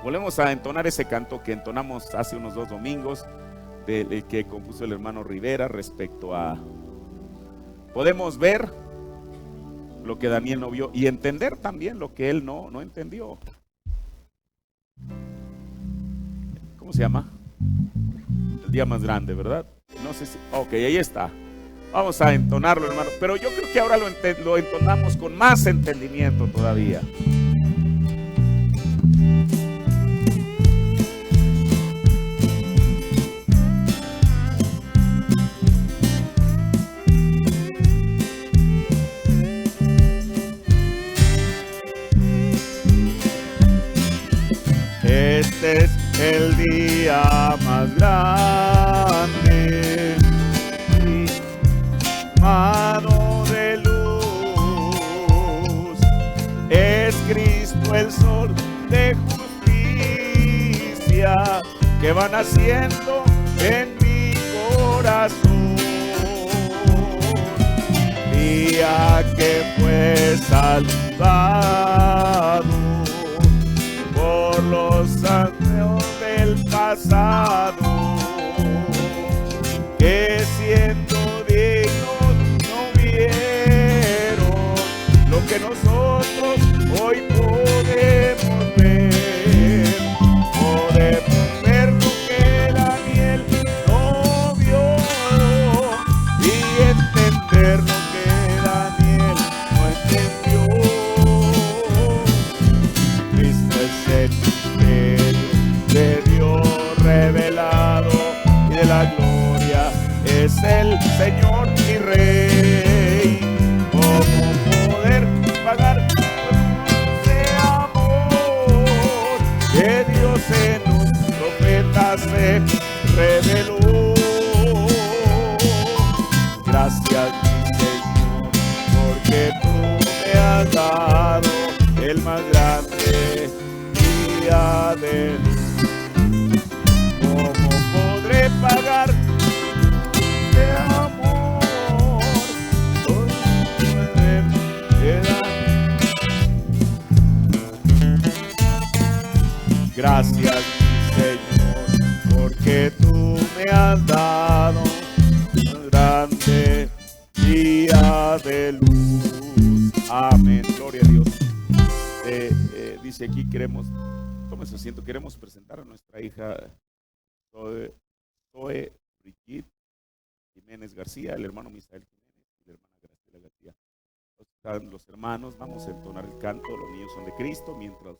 Volvemos a entonar ese canto que entonamos hace unos 2 domingos, del que compuso el hermano Rivera respecto a... Podemos ver lo que Daniel no vio y entender también lo que él no entendió. ¿Cómo se llama? El día más grande, ¿verdad? No sé si... Ok, ahí está. Vamos a entonarlo, hermano. Pero yo creo que ahora lo entonamos con más entendimiento todavía. Este es el día más grande, mano de luz, es Cristo el sol de justicia que va naciendo en mi corazón. Día que fue salvado por los años del pasado, que siendo dignos no vieron lo que nosotros hoy podemos ver. Podemos ver lo que Daniel no vio y entender lo que Daniel no entendió. Cristo es el misterio de Dios revelado y de la gloria es el Señor y Rey. ¿Cómo poder pagar por ese amor que Dios en los profetas se reveló? Gracias, mi Señor, porque tú me has dado el más grande día de luz. ¿Cómo podré pagar de amor? Hoy me Gracias, mi Señor, porque tú me has dado un grande día de luz. Amén, gloria a Dios. Dice aquí, tome su asiento, queremos presentar a nuestra hija Zoe Brigitte Jiménez García, el hermano Misael Jiménez y la hermana Graciela García. Están los hermanos, vamos a entonar el canto, los niños son de Cristo, mientras